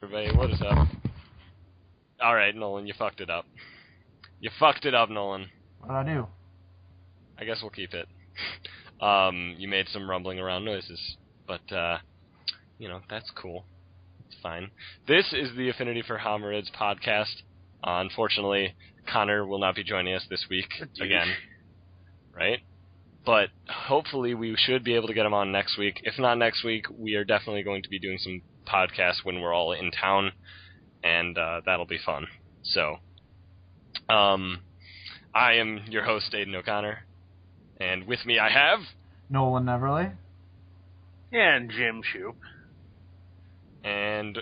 Everybody, what is up? Alright, Nolan, you fucked it up. You fucked it up, Nolan. What'd I do? I guess we'll keep it. You made some rumbling around noises, but, that's cool. It's fine. This is the Affinity For Homarids podcast. Unfortunately, Connor will not be joining us this week again. Right? But hopefully we should be able to get him on next week. If not next week, we are definitely going to be doing some podcasts when we're all in town, and that'll be fun. So, I am your host, Aiden O'Connor, and with me I have... Nolan Neverly. And Jim Shoop. And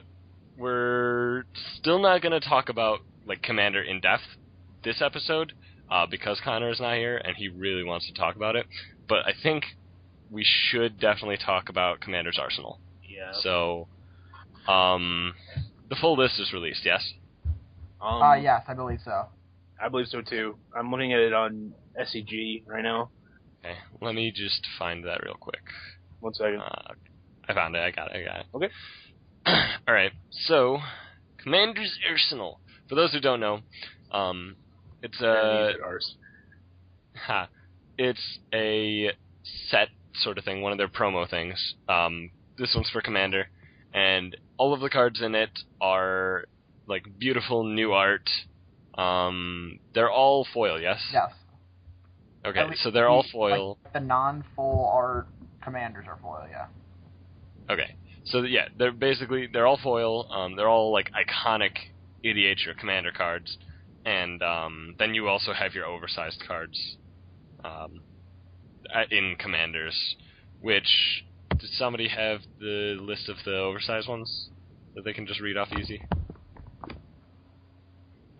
we're still not going to talk about Commander in depth this episode, because Connor is not here, and he really wants to talk about it. But I think we should definitely talk about Commander's Arsenal. Yeah. So, the full list is released, yes? Yes, I believe so. I believe so, too. I'm looking at it on SCG right now. Okay, let me just find that real quick. 1 second. I found it, I got it. Okay. Alright, so, Commander's Arsenal. For those who don't know, it's a set sort of thing, one of their promo things. This one's for Commander, and all of the cards in it are beautiful new art. They're all foil, yes? Yes. Okay, so they're all foil. The non-full art commanders are foil, yeah. Okay, so yeah, they're all foil. They're all iconic EDH or Commander cards, and then you also have your oversized cards in Commanders. Which, did somebody have the list of the oversized ones that they can just read off easy?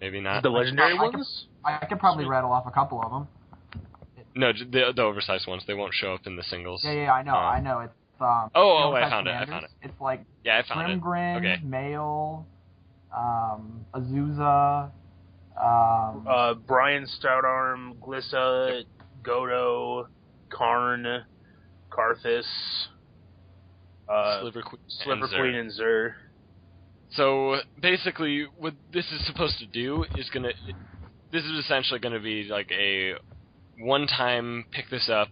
Maybe not. The legendary ones? I could probably rattle off a couple of them. No, the oversized ones. They won't show up in the singles. Yeah, I know. It's I found it. It's Grimgrin, okay. Mail, Azusa, Brian Stoutarm, Glissa, Godo, Karn, Karthus, Sliver Queen, and Zur. So basically, what this is supposed to do is this is essentially gonna be a one-time pick this up,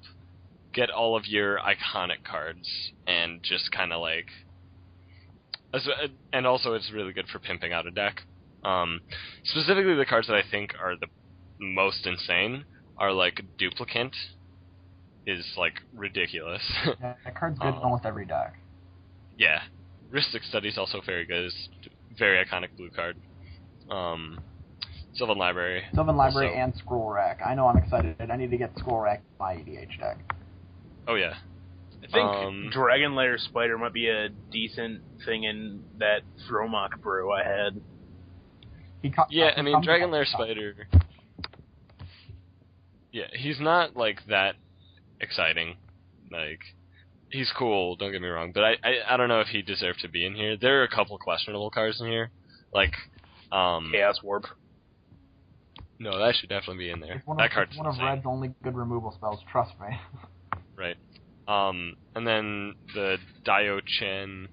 get all of your iconic cards, and just kind of and also it's really good for pimping out a deck. Specifically, the cards that I think are the most insane are Duplicant is ridiculous. Yeah, that card's good in almost every deck. Yeah. Ristic Study is also very good. It's a very iconic blue card. Sylvan Library. And Scroll Rack. I know I'm excited. I need to get Scroll Rack in my EDH deck. Oh, yeah. I think Dragon Lair Spider might be a decent thing in that Thromok brew I had. Dragon Lair Spider... Yeah, he's not, that exciting. He's cool, don't get me wrong, but I don't know if he deserved to be in here. There are a couple questionable cards in here, Chaos Warp. No, that should definitely be in there. That card's one of Red's only good removal spells, trust me. Right. And then the Dio Chen,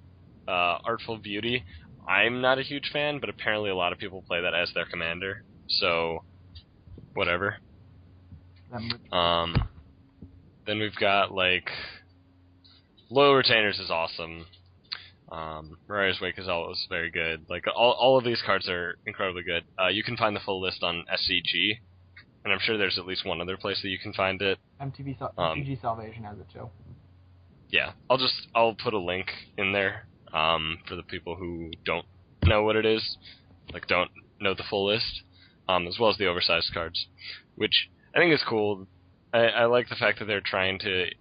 Artful Beauty. I'm not a huge fan, but apparently a lot of people play that as their commander, so whatever. Then we've got, Loyal Retainers is awesome. Mariah's Wake is always very good. All of these cards are incredibly good. You can find the full list on SCG, and I'm sure there's at least one other place that you can find it. MTG Salvation has it too. Yeah, I'll put a link in there for the people who don't know what it is, don't know the full list, as well as the oversized cards, which I think is cool. I like the fact that they're trying to,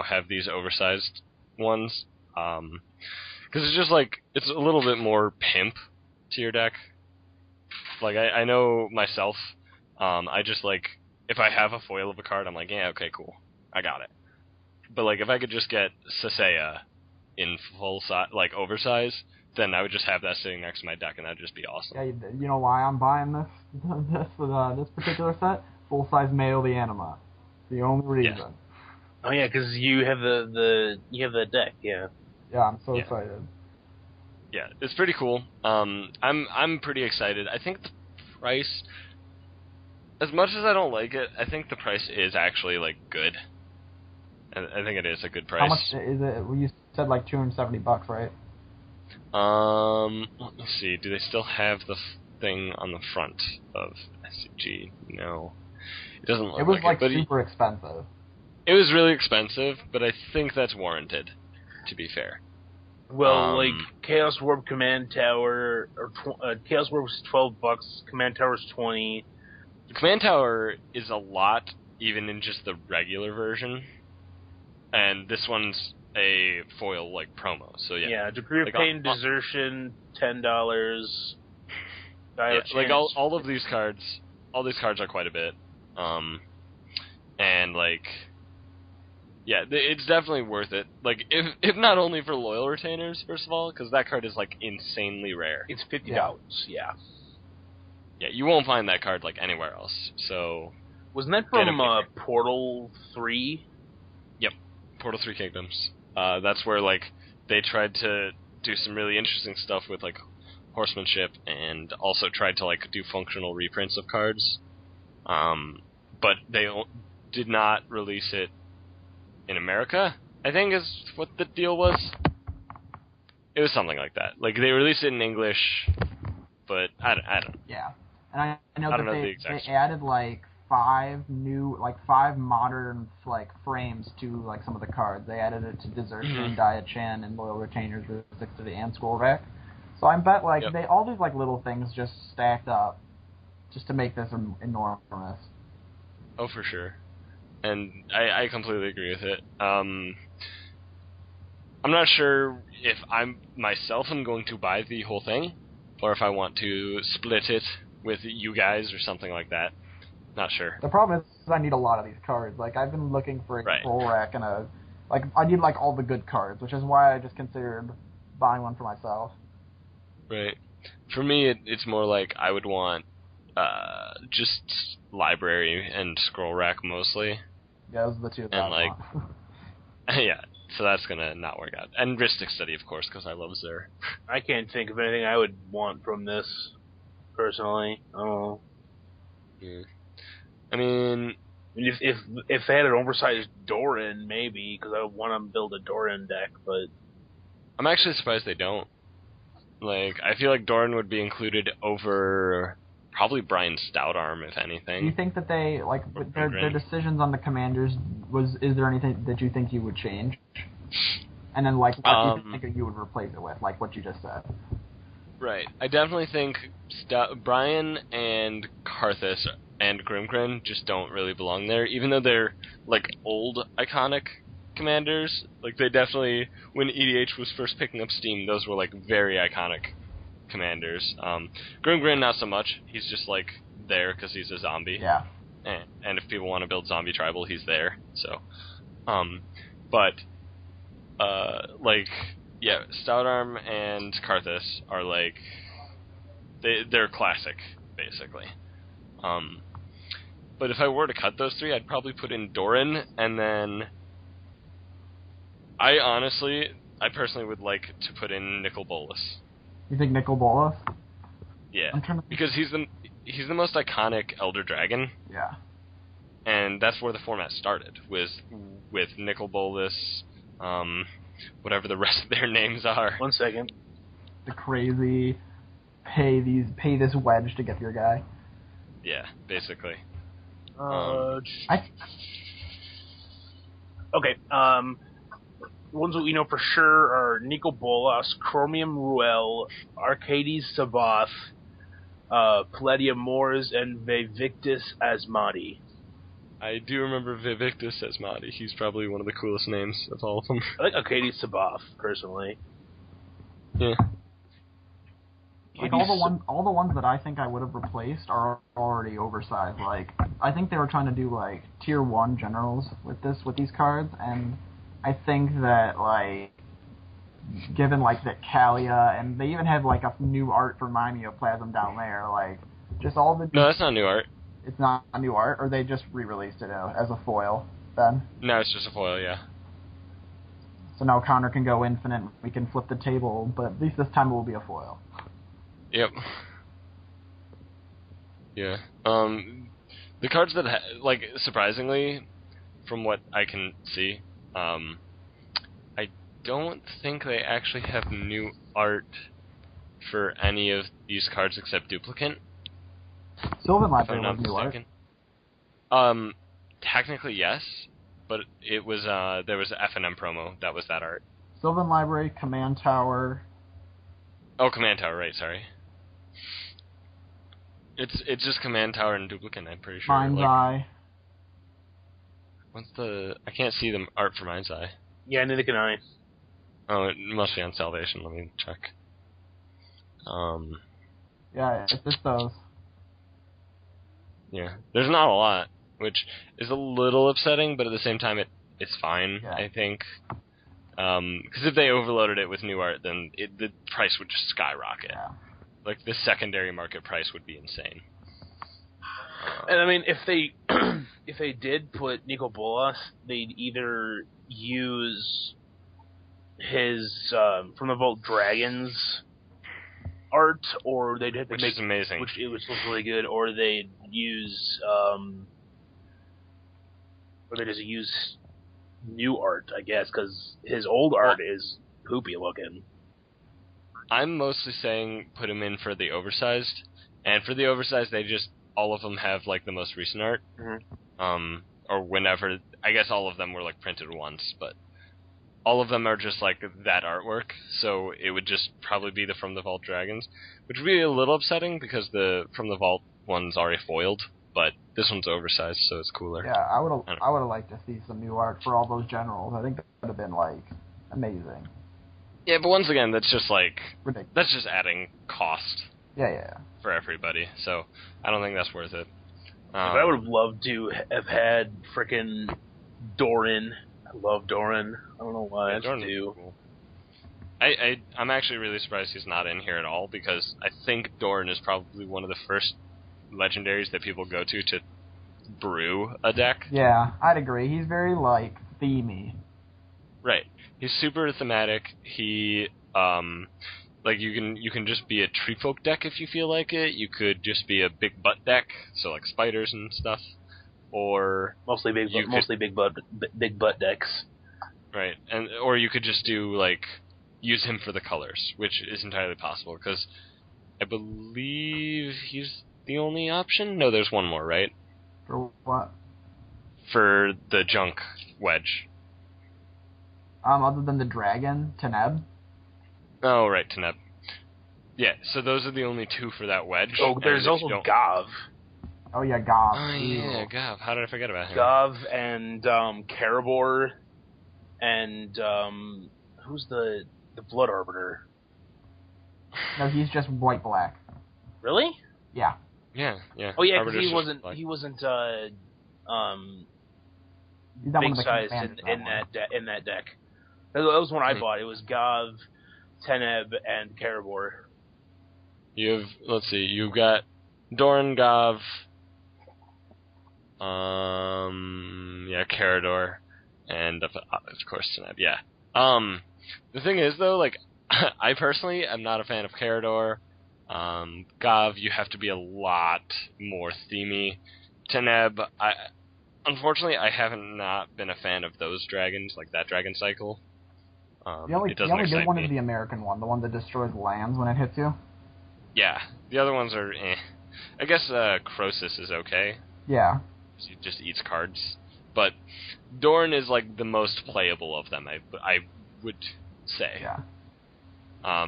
have these oversized ones, because it's just it's a little bit more pimp to your deck. I know myself, I just if I have a foil of a card, I'm yeah, okay, cool, I got it. But if I could just get Sasea in full size, oversized, then I would just have that sitting next to my deck, and that'd just be awesome. Yeah, you know why I'm buying this particular set? Full size Mail the Anima. The only reason. Yeah. Oh yeah, because you have the deck, yeah. Yeah, I'm so excited. yeah, it's pretty cool. I'm pretty excited. I think the price, as much as I don't like it, I think the price is actually like good. I think it is a good price. How much is it? Well, you said like $270, right? Let me see. Do they still have the thing on the front of SCG? No, it doesn't look. It was like but super expensive. It was really expensive, but I think that's warranted. To be fair. Well, like Chaos Warp Command Tower, or Chaos Warp was $12. Command Tower's $20. The Command Tower is a lot, even in just the regular version, and this one's a foil like promo. So yeah. Yeah, Degree of Pain, Desertion, $10. Yeah, like all of these cards, all these cards are quite a bit, and like. Yeah, it's definitely worth it. Like, if not only for loyal retainers, first of all, because that card is like insanely rare. It's $50. Yeah. Yeah, you won't find that card like anywhere else. So. Wasn't that from Portal 3? Yep, Portal 3 Kingdoms. That's where like they tried to do some really interesting stuff with like horsemanship, and also tried to like do functional reprints of cards. But they did not release it in America, I think is what the deal was. It was something like that. Like, they released it in English, but I don't know. Yeah. And I know I that don't know they the added, like, 5 modern, like, frames to, like, some of the cards. They added it to Desertion, Dia-Chan, and Loyal Retainers, Resisted, and Scroll Rack. So I bet, like, all these, like, little things just stacked up just to make this enormous. Oh, for sure. And I completely agree with it. I'm not sure if I'm going to buy the whole thing, or if I want to split it with you guys or something like that. Not sure. The problem is I need a lot of these cards. Like, I've been looking for a scroll rack and I need like all the good cards, which is why I just considered buying one for myself. Right. For me, it's more like I would want just library and scroll rack mostly. Yeah, those are the two that and I like, want. yeah, so that's gonna not work out. And Ristic Study, of course, because I love Zur. I can't think of anything I would want from this, personally. I don't know. Yeah. I mean, if they had an oversized Doran, maybe, because I would want to build a Doran deck, but I'm actually surprised they don't. Like, I feel like Doran would be included over probably Brian Stoutarm, if anything. Do you think that they, like, their decisions on the commanders, is there anything that you think you would change? And then, like, what do you think you would replace it with, like what you just said? Right. I definitely think Brian and Karthus and Grimgrin just don't really belong there, even though they're, like, old, iconic commanders. Like, they definitely, when EDH was first picking up steam, those were, like, very iconic commanders. Grimgrin, not so much. He's just, like, there because he's a zombie. Yeah. And if people want to build zombie tribal, he's there. So, but, like, yeah, Stoutarm and Karthus are, like, they're classic, basically. But if I were to cut those three, I'd probably put in Doran, and then I personally would like to put in Nicol Bolas. You think Nicol Bolas? Yeah, because he's the most iconic Elder Dragon. Yeah. And that's where the format started, with Nicol Bolas, whatever the rest of their names are. 1 second. The crazy pay this wedge to get your guy. Yeah, basically. Okay. Ones that we know for sure are Nicol Bolas, Chromium Ruel, Arcades Sabath, Palladium Moors, and Vivictus Asmati. I do remember Vivictus Asmati. He's probably one of the coolest names of all of them. I like Arcades Sabath, personally. Yeah. Like, all the ones that I think I would have replaced are already oversized. Like, I think they were trying to do, like, tier 1 generals with these cards, and I think that, like, given, like, that Kalia, and they even have, like, a new art for my Neoplasm down there, like, just all the... No, that's not new art. It's not a new art, or they just re-released it as a foil, then? No, it's just a foil, yeah. So now Connor can go infinite. We can flip the table, but at least this time it will be a foil. Yep. Yeah. The cards that like surprisingly, from what I can see, I don't think they actually have new art for any of these cards except Duplicant. Sylvan If Library I'm not was new art. mistaken. Technically yes, but it was there was an F&M promo that was that art. Sylvan Library, Command Tower. Oh, Command Tower, right? Sorry. It's just Command Tower and Duplicant. I'm pretty sure. Mind's Eye. What's the? I can't see the art for Mind's Eye. Yeah, neither can I. Oh, it must be on Salvation. Let me check. Yeah, it's just those. Yeah, there's not a lot, which is a little upsetting, but at the same time, it's fine. Yeah. I think. Because if they overloaded it with new art, then the price would just skyrocket. Yeah. Like the secondary market price would be insane. And I mean, if they if they did put Nico Bolas, they'd either use his From the Vault Dragons art, or they'd have to Which make is amazing. which looks really good, or they'd use or they just use new art, I guess, because his old art is poopy looking. I'm mostly saying put him in for the oversized, and for the oversized, they just all of them have like the most recent art, or whenever. I guess all of them were like printed once, but all of them are just like that artwork. So it would just probably be the From the Vault Dragons, which would be a little upsetting because the From the Vault one's already foiled, but this one's oversized, so it's cooler. Yeah, I would have liked to see some new art for all those generals. I think that would have been like amazing. Yeah, but once again, that's just like Ridiculous. that's just adding cost. Yeah. For everybody, so I don't think that's worth it. I would have loved to have had frickin' Doran. I love Doran. I don't know why. I just do. Cool. I'm actually really surprised he's not in here at all, because I think Doran is probably one of the first legendaries that people go to brew a deck. Yeah, I'd agree. He's very like themey. Right. He's super thematic. He like you can just be a tree folk deck if you feel like it. You could just be a big butt deck, so like spiders and stuff, or mostly big butt decks. Right, or you could just do like use him for the colors, which is entirely possible because I believe he's the only option. No, there's one more, right? For what? For the junk wedge. Other than the dragon, Teneb. Oh, right, Teneb. Yeah, so those are the only two for that wedge. Oh, there's also Gav. Oh, yeah, Gav. Oh, yeah, Gav. How did I forget about him? Gav and Karabor and who's the Blood Arbiter? No, he's just white-black. Really? Yeah. Yeah. Oh, yeah, because Arbiter's he wasn't He's not one big of the size commanders in that deck. That was one I bought. It was Gav, Teneb, and Karabor. You've got Doran, Gav, Carador, and of course Teneb, yeah. The thing is though, like, I personally am not a fan of Carador. Gav, you have to be a lot more themey. Teneb, unfortunately, I haven't not been a fan of those dragons, like that dragon cycle. The only good one is the American one, the one that destroys lands when it hits you. Yeah, the other ones are eh. I guess Croesus is okay. Yeah. He just eats cards. But Dorn is like the most playable of them, I would say. Yeah.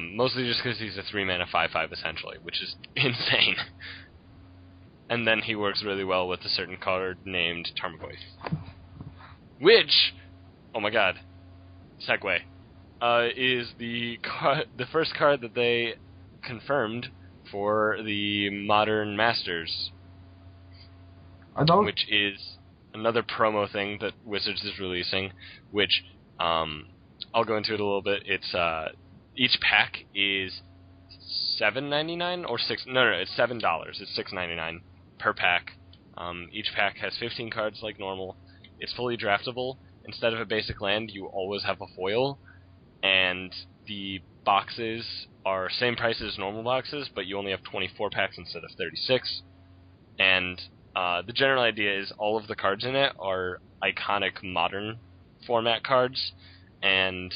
Mostly just because he's a 3-mana 5/5 essentially, which is insane. And then he works really well with a certain card named Tarmogoyf. Which, oh my god, segue, is the first card that they confirmed for the Modern Masters. Are those? Which is another promo thing that Wizards is releasing, which I'll go into it a little bit. It's each pack is $7.99 or $6. No, it's $7. It's $6.99 per pack. Each pack has 15 cards like normal. It's fully draftable, instead of a basic land, you always have a foil, and the boxes are same price as normal boxes, but you only have 24 packs instead of 36. And the general idea is all of the cards in it are iconic modern format cards, and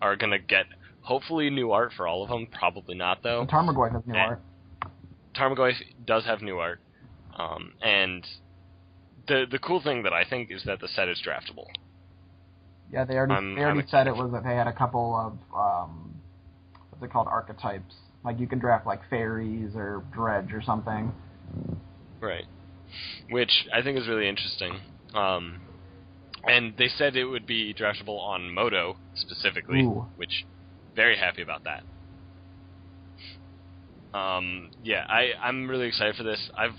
are going to get, hopefully, new art for all of them. Probably not, though. The Tarmogoyf has new art. Tarmogoyf does have new art. And the cool thing that I think is that the set is draftable. Yeah, they already said it was that they had a couple of what's it called, archetypes. Like you can draft like fairies or dredge or something. Right. Which I think is really interesting. And they said it would be draftable on Moto specifically, Ooh. which very happy about that. Yeah, I'm really excited for this. I've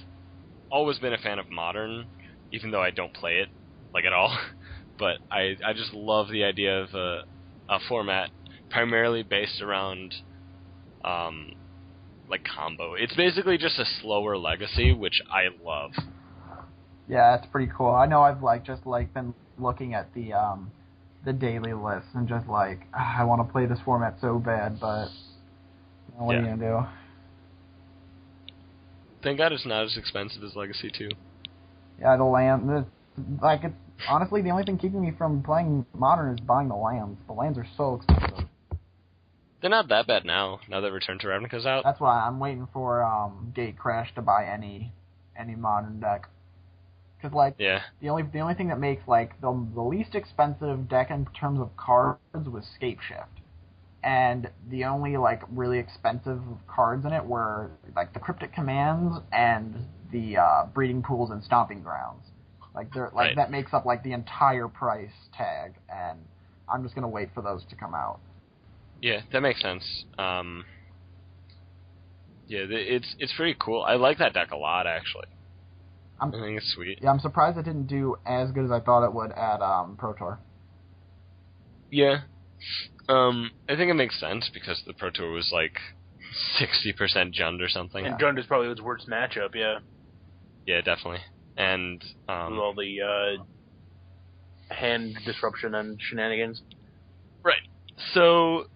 always been a fan of Modern, even though I don't play it like at all. But I just love the idea of a format primarily based around like combo. It's basically just a slower Legacy, which I love. Yeah, it's pretty cool. I know I've been looking at the daily list and just like I want to play this format so bad, but what are you gonna do? Thank God it's not as expensive as Legacy 2. Yeah, it's honestly the only thing keeping me from playing Modern is buying the lands. The lands are so expensive. They're not that bad now that Return to Ravnica's out. That's why I'm waiting for Gatecrash to buy any Modern deck. Because the only thing that makes like the least expensive deck in terms of cards was Scapeshift, and the only like really expensive cards in it were like the Cryptic Commands and the Breeding Pools and Stomping Grounds. Like they're like that makes up like the entire price tag, and I'm just gonna wait for those to come out. Yeah, that makes sense. It's pretty cool. I like that deck a lot, actually. I think it's sweet. Yeah, I'm surprised it didn't do as good as I thought it would at Pro Tour. Yeah. I think it makes sense because the Pro Tour was like 60% Jund or something. And Jund is probably its worst matchup, yeah. Yeah, definitely. And with all the hand disruption and shenanigans. Right. So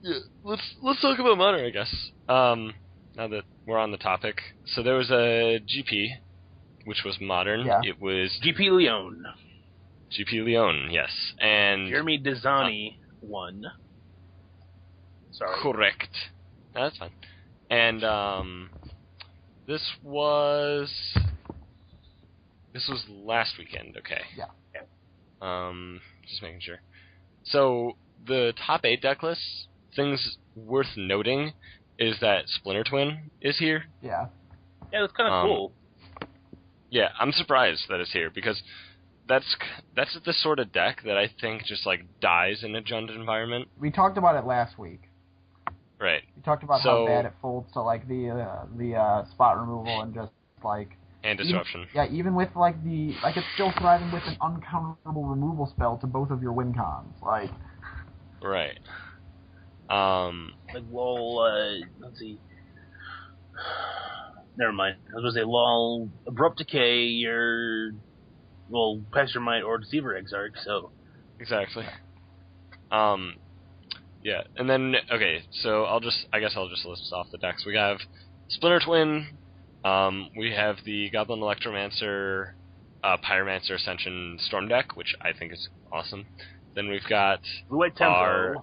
yeah, let's talk about Modern, I guess. Now that we're on the topic. So there was a GP, which was Modern. Yeah. It was GP Lyon. GP Lyon, yes. And Jeremy Desani won. Sorry. Correct. No, that's fine. And this was last weekend, okay. Yeah. Just making sure. So the top 8 deck lists, things worth noting is that Splinter Twin is here. Yeah. Yeah, that's kind of cool. Yeah, I'm surprised that it's here because that's the sort of deck that I think just like dies in a Jund environment. We talked about it last week. Right. We talked about how bad it folds to like the spot removal and just like and disruption. Even with like it's still thriving with an uncounterable removal spell to both of your win cons. Like. Right. Like, well, let's see. Never mind. I was going to say, lol, Abrupt Decay, your, well, Pasture Might or Deceiver Exarch, so. Exactly. Yeah, and then, okay, so I guess I'll just list off the decks. We have Splinter Twin, we have the Goblin Electromancer, Pyromancer Ascension Storm deck, which I think is awesome. Then we've got Blue-White Tempo. Our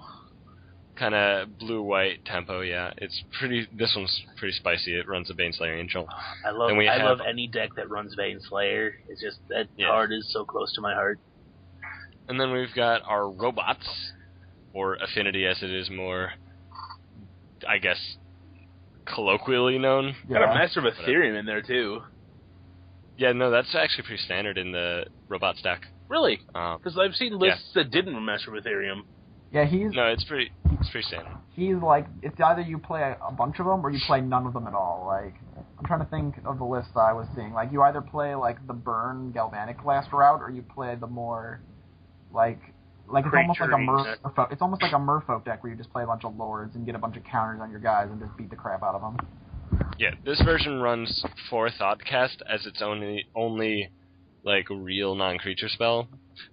kind of blue-white tempo, yeah. This one's pretty spicy. It runs a Baneslayer Angel. I love any deck that runs Baneslayer. It's just, that card is so close to my heart. And then we've got our robots, or Affinity as it is more, I guess, colloquially known. Yeah. Got a Master of Ethereum in there, too. Yeah, no, that's actually pretty standard in the robot stack. Really? Because I've seen lists that didn't run Master of Ethereum. Yeah, it's pretty standard. He's like, it's either you play a bunch of them or you play none of them at all. Like, I'm trying to think of the list I was seeing. Like, you either play like the Burn Galvanic last route, or you play the more like it's almost like a it's almost like a Merfolk deck where you just play a bunch of lords and get a bunch of counters on your guys and just beat the crap out of them. Yeah, this version runs 4 Thoughtcast as its only like real non-creature spell,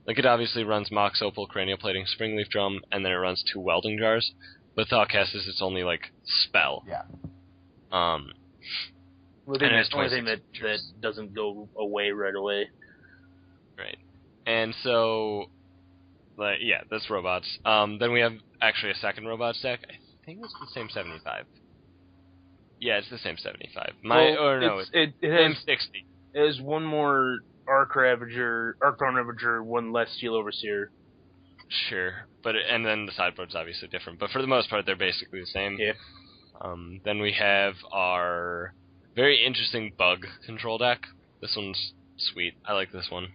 Like, it obviously runs Mox Opal, Cranial Plating, Springleaf Drum, and then it runs 2 Welding Jars. But Thoughtcast is its only, like, spell. Yeah. Well, the only thing that features. doesn't go away right away. Right. And so, like, yeah, that's robots. Then we have actually a second robots deck. I think it's the same 75. Yeah, it's the same 75. It same has 60. It has one more Arc Thorn Ravager, one less Steel Overseer. Sure, and then the sideboard's obviously different, but for the most part, they're basically the same. Yeah. Then we have our very interesting bug control deck. This one's sweet. I like this one.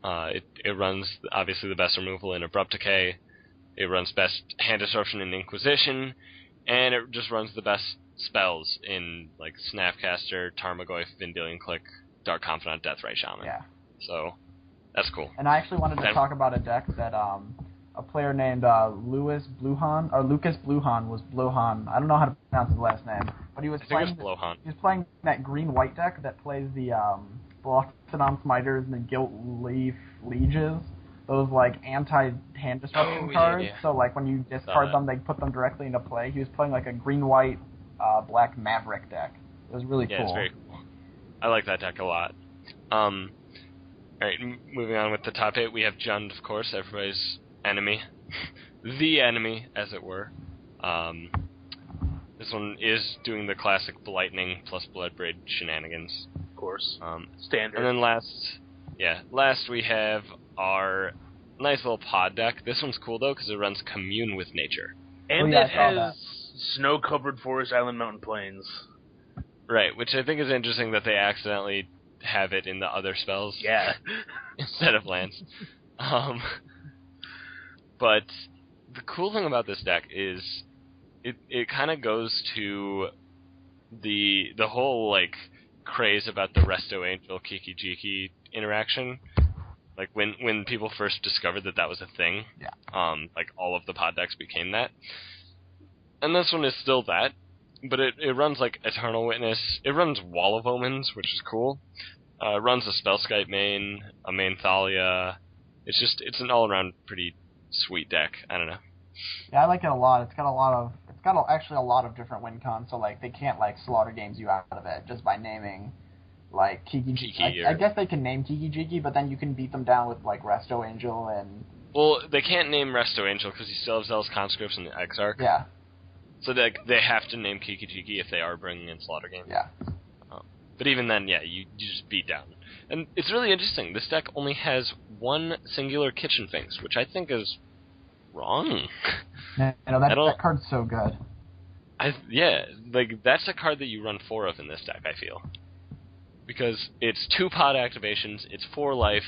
It runs obviously the best removal in Abrupt Decay. It runs best hand disruption in Inquisition, and it just runs the best spells in like Snapcaster, Tarmogoyf, Vendilion Click, Dark Confidant, Deathray Shaman. Yeah. So that's cool. And I actually wanted to talk about a deck that a player named Lucas Bluhan was Blohan. I don't know how to pronounce his last name, but he was playing. He was playing that green-white deck that plays the Bloxodon Smiters and the Gilt Leaf Lieges. Those like anti-hand disruption cards. Yeah. So like when you discard them, they put them directly into play. He was playing like a green-white black Maverick deck. It was really cool. Yeah, it's very cool. I like that deck a lot. Alright, moving on with the top 8, we have Jund, of course, everybody's enemy. The enemy, as it were. This one is doing the classic Lightning plus Bloodbraid shenanigans. Of course. Standard. And then last we have our nice little pod deck. This one's cool, though, because it runs Commune with Nature. And it has snow-covered Forest Island Mountain Plains. Right, which I think is interesting that they accidentally have it in the other spells. Yeah. Instead of lands. But the cool thing about this deck is it kind of goes to the whole like craze about the Resto Angel Kiki Jiki interaction. Like when people first discovered that was a thing. Yeah. Like all of the pod decks became that. And this one is still that. But it runs like Eternal Witness. It runs Wall of Omens, which is cool. It runs a Spellskite main, a main Thalia. It's an all-around pretty sweet deck. I don't know. Yeah, I like it a lot. It's got actually a lot of different win cons, so like they can't like slaughter games you out of it just by naming like Kiki Jiki. I guess they can name Kiki Jiki, but then you can beat them down with like Resto Angel and. Well, they can't name Resto Angel because you still have Zealous Conscripts and Exarch. Yeah. So they have to name Kiki Jiki if they are bringing in slaughter games. Yeah. But even then, yeah, you just beat down. And it's really interesting. This deck only has one singular Kitchen Finks, which I think is wrong. Yeah, that card's so good. That's a card that you run 4 of in this deck, I feel. Because it's 2 pod activations, it's 4 life,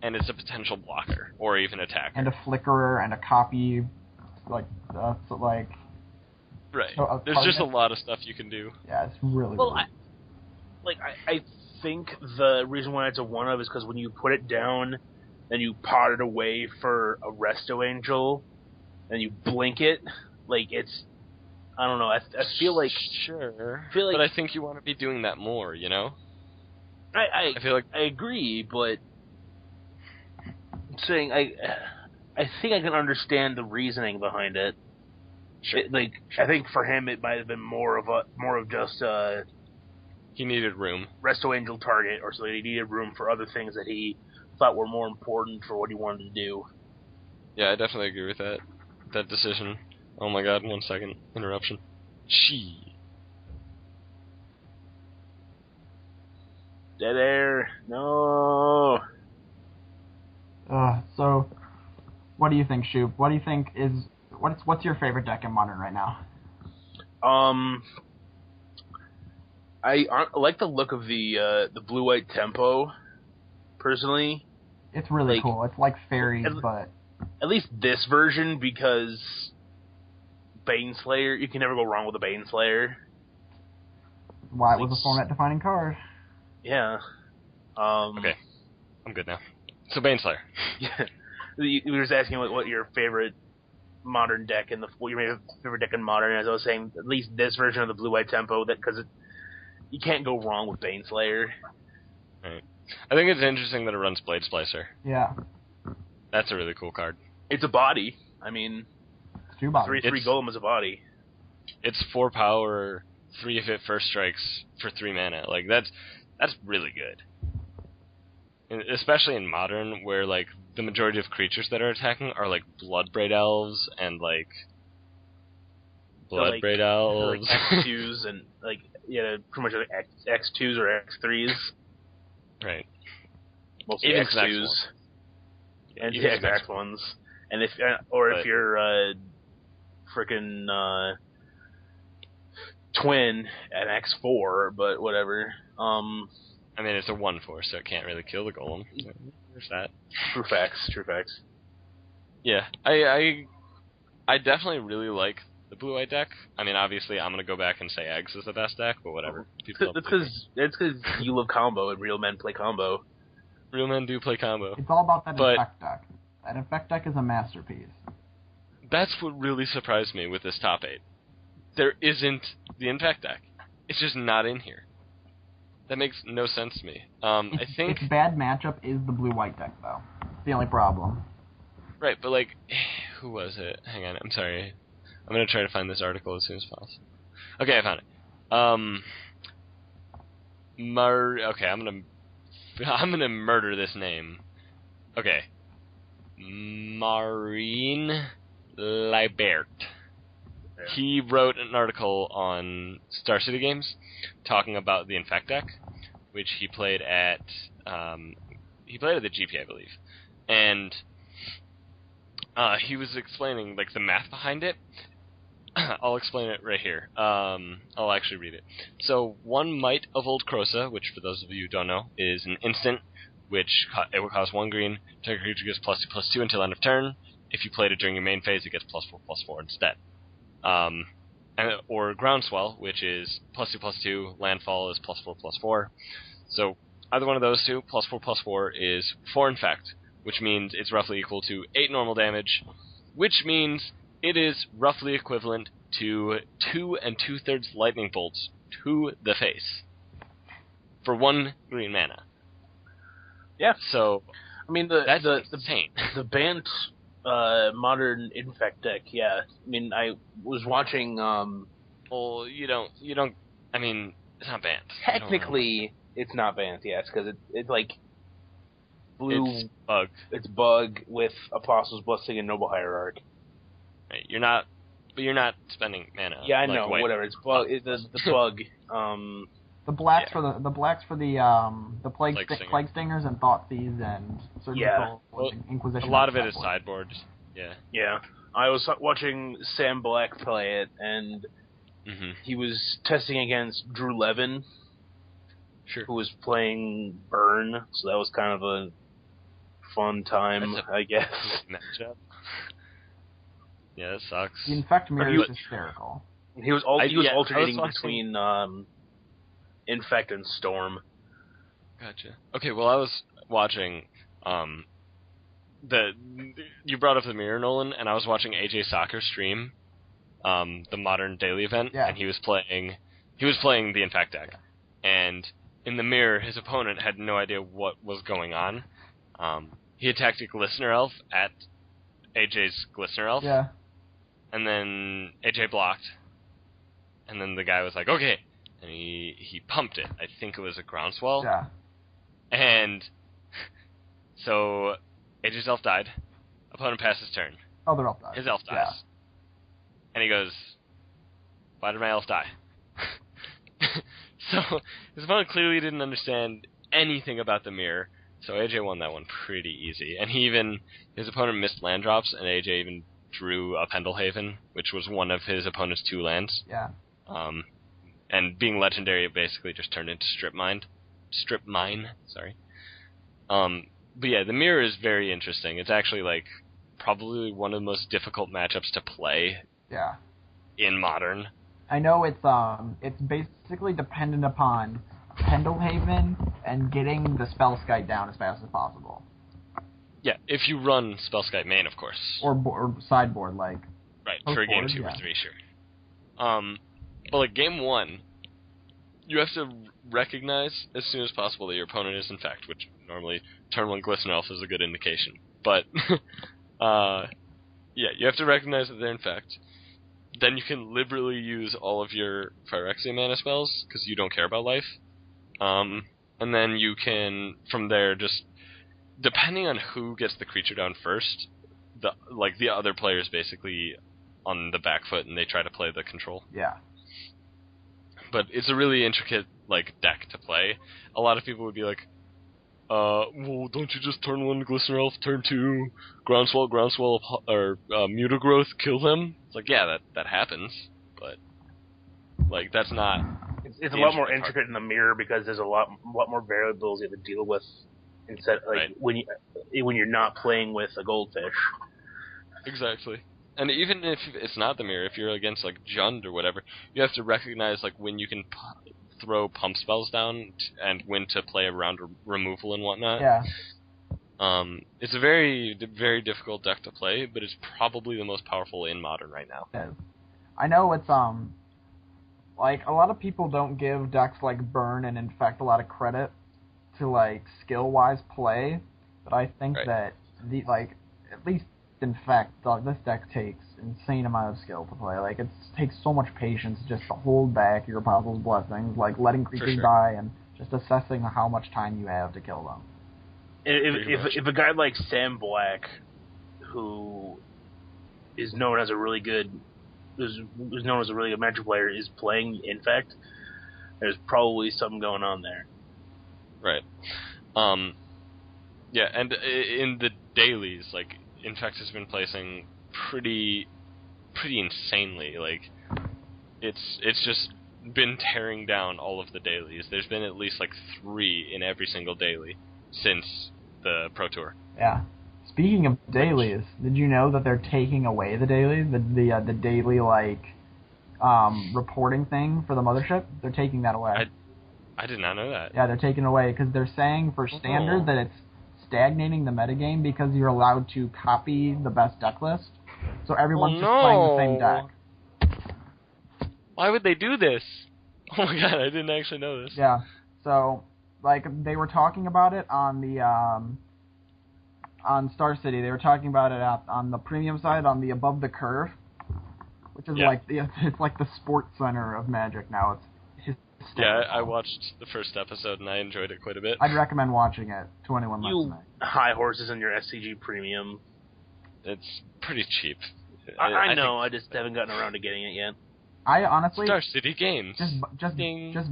and it's a potential blocker, or even attacker. And a Flickerer, and a copy, Right. So There's just a lot of stuff you can do. Yeah, it's really well. Really... I think the reason why it's a 1-of is because when you put it down and you pot it away for a Resto Angel and you blink it, like it's. I don't know. I feel like sure, but I think you want to be doing that more. You know. I feel like I agree, but I'm saying I think I can understand the reasoning behind it. Sure. I think for him it might have been more of just he needed room. Resto Angel target, or so he needed room for other things that he thought were more important for what he wanted to do. Yeah, I definitely agree with that decision. Oh my god, 1 second. Interruption. Dead air. No. So, what do you think, Shoop? What do you think is... What's your favorite deck in Modern right now? I like the look of the blue-white tempo, personally. It's really cool. It's like fairies, but... At least this version, because Baneslayer, you can never go wrong with a Baneslayer. Why it was a format-defining card. Yeah. Okay. I'm good now. So Baneslayer. Yeah. You were just asking what your favorite Modern deck what your favorite deck in Modern, as I was saying, at least this version of the blue-white tempo, because you can't go wrong with Baneslayer. Right. I think it's interesting that it runs Blade Splicer. Yeah. That's a really cool card. It's a body. I mean, It's 2 bodies. 3/3 golem is a body. It's 4 power, 3 if it first strikes for 3 mana. Like that's really good. And especially in Modern, where like the majority of creatures that are attacking are like Bloodbraid Elves and like Bloodbraid Elves. Like X2s and like pretty much like X2s or X3s. Right. Mostly Even X2s. And even X ones. And if you're frickin' twin at X4, but whatever. I mean, it's a 1/4, so it can't really kill the golem. There's that. True facts. Yeah, I definitely really like the blue-white deck. I mean, obviously, I'm gonna go back and say Eggs is the best deck, but whatever. It's because you love combo and real men play combo. Real men do play combo. It's all about that Infect deck. That Infect deck is a masterpiece. That's what really surprised me with this top 8. There isn't the Infect deck. It's just not in here. That makes no sense to me. I think its bad matchup is the blue-white deck, though. It's the only problem. Right, but like, who was it? Hang on, I'm sorry. I'm gonna try to find this article as soon as possible. Okay, I found it. Okay, I'm gonna murder this name. Okay, Marine Libert. He wrote an article on Star City Games talking about the Infect deck, which he played at the GP, I believe, and he was explaining like the math behind it. I'll explain it right here. I'll actually read it. So, 1 Might of Old Krosa, which for those of you who don't know, is an instant, which it will cost 1 green. Target creature gets +2/+2 until end of turn. If you played it during your main phase, it gets +4/+4 instead. Or Groundswell, which is +2/+2. Landfall is +4/+4. So, either one of those two, +4/+4 is 4 Infect, which means it's roughly equal to 8 normal damage, which means it is roughly equivalent to 2 2/3 lightning bolts to the face for 1 green mana. Yeah. So, I mean that's insane. The Bant Modern Infect deck. Yeah. I mean, I was watching. Well, you don't. I mean, it's not banned. Technically, it's not banned. Yes, because it's like blue. It's bug. It's bug with Apostle's Blessing and Noble Hierarch. Right. You're not spending mana. Yeah, I like know. white. Whatever. It's bug. It's the bug. The blacks Yeah. for the plague stingers and thought thieves and surgical inquisition. A lot of it is sideboard. Yeah. Yeah. I was watching Sam Black play it, and he was testing against Drew Levin, who was playing Burn. So that was kind of a fun time, I guess. Matchup. Yeah, that sucks. The Infect mirror is hysterical. He was alternating between Infect and Storm. Gotcha. Okay, well, I was watching you brought up the mirror, Nolan, and I was watching AJ Soccer stream the Modern Daily event, and he was playing the Infect deck, and in the mirror, his opponent had no idea what was going on. He attacked a Glistener Elf at AJ's Glistener Elf, and then AJ blocked, and then the guy was like, okay, and he pumped it. I think it was a Groundswell. Yeah. And so AJ's elf died. Opponent passes turn. Oh, their elf dies. His elf dies. Yeah. And he goes, why did my elf die? So his opponent clearly didn't understand anything about the mirror, so AJ won that one pretty easy. And his opponent missed land drops, and AJ even drew a Pendelhaven, which was one of his opponent's 2 lands. Yeah. And being legendary, it basically just turned into Strip Mine, sorry. But yeah, the mirror is very interesting. It's actually like probably one of the most difficult matchups to play. Yeah. In Modern. I know it's basically dependent upon Pendelhaven and getting the Spellskite down as fast as possible. Yeah, if you run Spellskite main, of course. Or sideboard, like. Right, for game 2 or 3, sure. But like game 1, you have to recognize as soon as possible that your opponent is Infect, which normally turn 1 Glistener Elf is a good indication. But, yeah, you have to recognize that they're infect. Then you can liberally use all of your Phyrexia mana spells, because you don't care about life. And then you can, from there, just, depending on who gets the creature down first, the other player's basically on the back foot, and they try to play the control. Yeah. But it's a really intricate, deck to play. A lot of people would be like, well, don't you just turn 1 Glistener Elf, turn 2 Groundswell, or Mutagrowth, kill them? It's like, yeah, that happens, but, that's not... It's a lot more intricate in the mirror because there's a lot more variables you have to deal with instead, right. when you're not playing with a goldfish. Exactly. And even if it's not the mirror, if you're against, Jund or whatever, you have to recognize, when you can throw pump spells down and when to play around removal and whatnot. Yeah. It's a very, very difficult deck to play, but it's probably the most powerful in Modern right now. It is. I know it's, a lot of people don't give decks like Burn and Infect a lot of credit to, skill-wise play, but I think that, at least Infect, this deck takes insane amount of skill to play. It takes so much patience just to hold back your Apostle's Blessings, letting creatures die and just assessing how much time you have to kill them. If a guy like Sam Black, who is known as a really good Magic player, is playing Infect, there's probably something going on there. Right. Yeah, and in the dailies, Infect has been placing pretty insanely. It's just been tearing down all of the dailies. There's been at least 3 in every single daily since the Pro Tour. Yeah. Speaking of dailies, did you know that they're taking away the dailies? The daily reporting thing for the mothership? They're taking that away. I did not know that. Yeah, they're taking it away because they're saying for standard that it's stagnating the metagame because you're allowed to copy the best deck list. So everyone's just playing the same deck. Why would they do this? Oh my god, I didn't actually know this. Yeah. So, they were talking about it on the, on Star City. They were talking about it on the premium side, on the Above the Curve, which is it's like the sports center of Magic now. It's hysterical. Yeah, I watched the first episode and I enjoyed it quite a bit. I'd recommend watching it to anyone listening. High horses in your SCG premium. It's pretty cheap. I know, I just haven't gotten around to getting it yet. I honestly... Star City Games. Just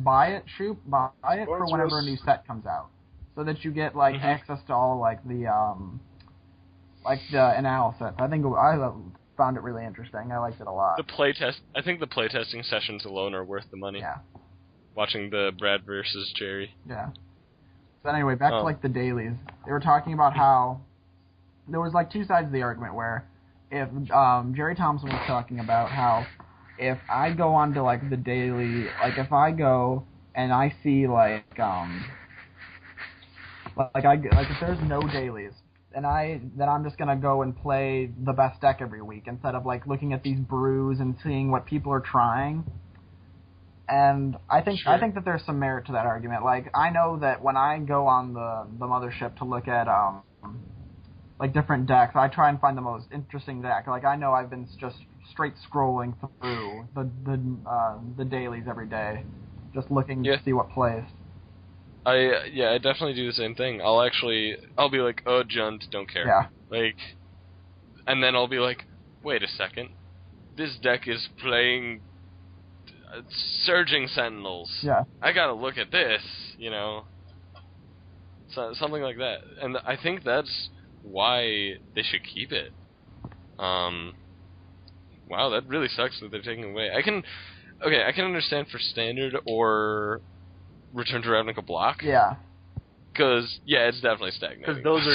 buy it, buy it for whenever a new set comes out. So that you get, access to all, the analysis. I think I found it really interesting. I liked it a lot. I think the playtesting sessions alone are worth the money. Yeah. Watching the Brad versus Jerry. Yeah. So anyway, back to, the dailies. They were talking about how... There was, 2 sides of the argument where if Jerry Thompson was talking about how if I go on to, the daily... if I go and I see, if there's no dailies, then I'm just gonna go and play the best deck every week instead of looking at these brews and seeing what people are trying. And I think that there's some merit to that argument. I know that when I go on the mothership to look at different decks, I try and find the most interesting deck. I know I've been just straight scrolling through the dailies every day, just looking to see what plays. I definitely do the same thing. I'll be like, oh, Jund, don't care. Yeah. And then I'll be like, wait a second, this deck is playing Surging Sentinels. Yeah. I gotta look at this, so, something like that. And I think that's why they should keep it. Wow, that really sucks that they're taking it away. I can understand for Standard or Return to Ravnica block. Yeah. Because, it's definitely stagnating. Because those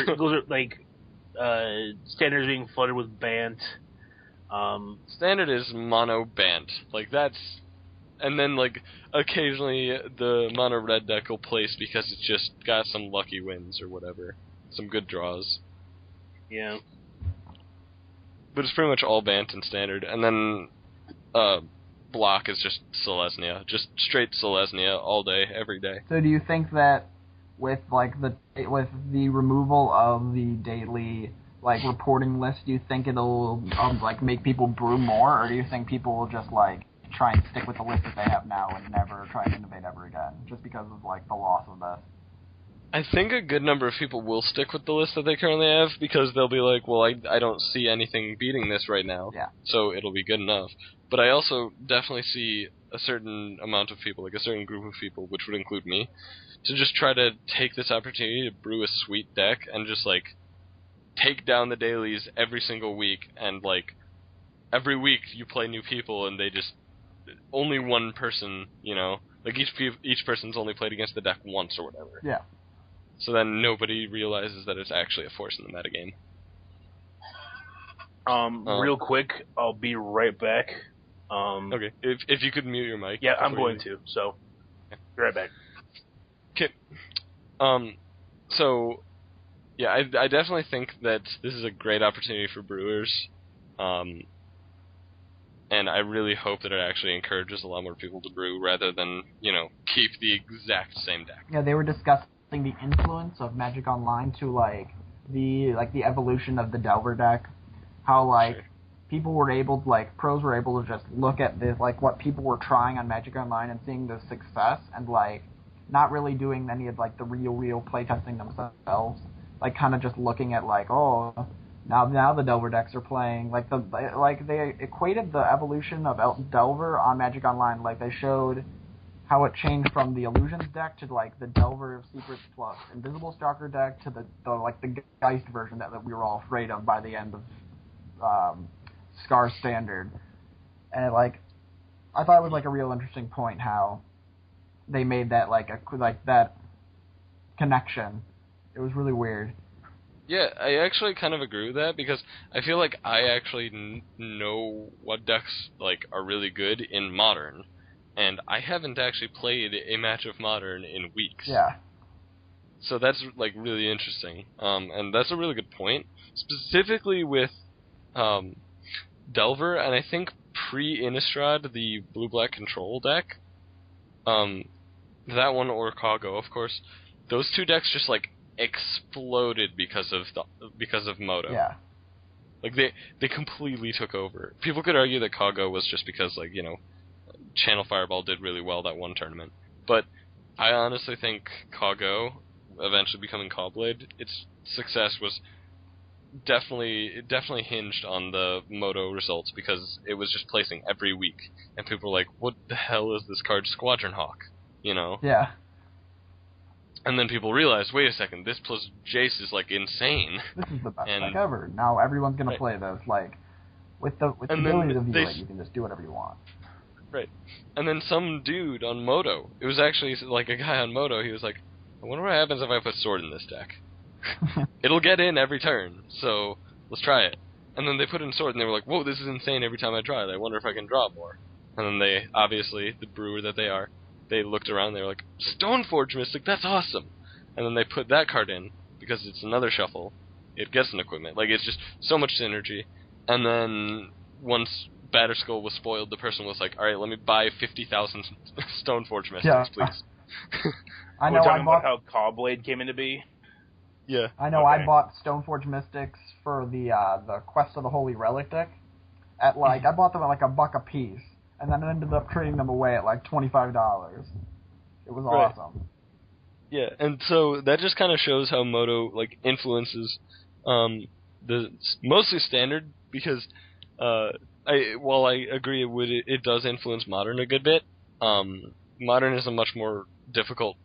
are Standards being flooded with Bant. Standard is mono Bant. That's... And then, occasionally the mono red deck will place because it's just got some lucky wins or whatever. Some good draws. Yeah. But it's pretty much all Bant and Standard. And then, block is just Selesnya. Just straight Selesnya all day, every day. So do you think that with the removal of the daily like reporting list, do you think it'll like make people brew more, or do you think people will just like try and stick with the list that they have now and never try and innovate ever again, just because of like the loss of this? I think a good number of people will stick with the list that they currently have because they'll be like, well, I don't see anything beating this right now, so it'll be good enough. But I also definitely see a certain amount of people, like a certain group of people, which would include me, to just try to take this opportunity to brew a sweet deck and just, like, take down the dailies every single week, and, like, every week you play new people and they just... only one person, you know? Like, each person's only played against the deck once or whatever. Yeah. So then nobody realizes that it's actually a force in the metagame. Real quick, I'll be right back. Okay, if you could mute your mic. Yeah, I'm going to, so be right back. Okay. So, yeah, I definitely think that this is a great opportunity for brewers. And I really hope that it actually encourages a lot more people to brew rather than, you know, keep the exact same deck. Yeah, they were discussing the influence of Magic Online to like the evolution of the Delver deck, how like people were able to, like pros were able to just look at this like what people were trying on Magic Online and seeing the success and like not really doing any of like the real playtesting themselves, like kind of just looking at like now the Delver decks are playing like they equated the evolution of Delver on Magic Online, like they showed how it changed from the Illusions deck to like the Delver of Secrets plus Invisible Stalker deck to the Geist version that we were all afraid of by the end of Scar Standard. And like I thought it was like a real interesting point how they made that that connection. It was really weird. Yeah, I actually kind of agree with that because I feel like I actually know what decks like are really good in Modern. And I haven't actually played a match of Modern in weeks. Yeah. So that's, like, really interesting. And that's a really good point. Specifically with Delver, and I think pre-Innistrad, the blue-black control deck, that one or Kago, of course, those two decks just, like, exploded because of Moto. Yeah. Like, they completely took over. People could argue that Kago was just because, like, you know, Channel Fireball did really well that one tournament. But I honestly think Kago, eventually becoming Caw-Blade, its success was definitely hinged on the Moto results because it was just placing every week. And people were like, what the hell is this card Squadron Hawk? You know? Yeah. And then people realized, wait a second, this plus Jace is, like, insane. This is the best deck ever. Now everyone's going to play this. Like, with the ability to view it, you can just do whatever you want. Right. And then some dude on Moto, it was actually like a guy on Moto, he was like, I wonder what happens if I put Sword in this deck. It'll get in every turn, so let's try it. And then they put in Sword and they were like, whoa, this is insane every time I try it. I wonder if I can draw more. And then they, obviously, the brewer that they are, they looked around and they were like, Stoneforge Mystic, that's awesome! And then they put that card in, because it's another shuffle. It gets an equipment. Like, it's just so much synergy. And then once Batterskull was spoiled, the person was like, alright, let me buy 50,000 Stoneforge Mystics, please. I know. We're talking about how Caw-Blade came into be? Yeah. I know. Okay. I bought Stoneforge Mystics for the Quest of the Holy Relic deck. At like, I bought them at like $1 a piece, and then I ended up trading them away at like $25. It was awesome. Yeah, and so that just kind of shows how Moto like influences the mostly Standard because while I agree it does influence Modern a good bit. Modern is a much more difficult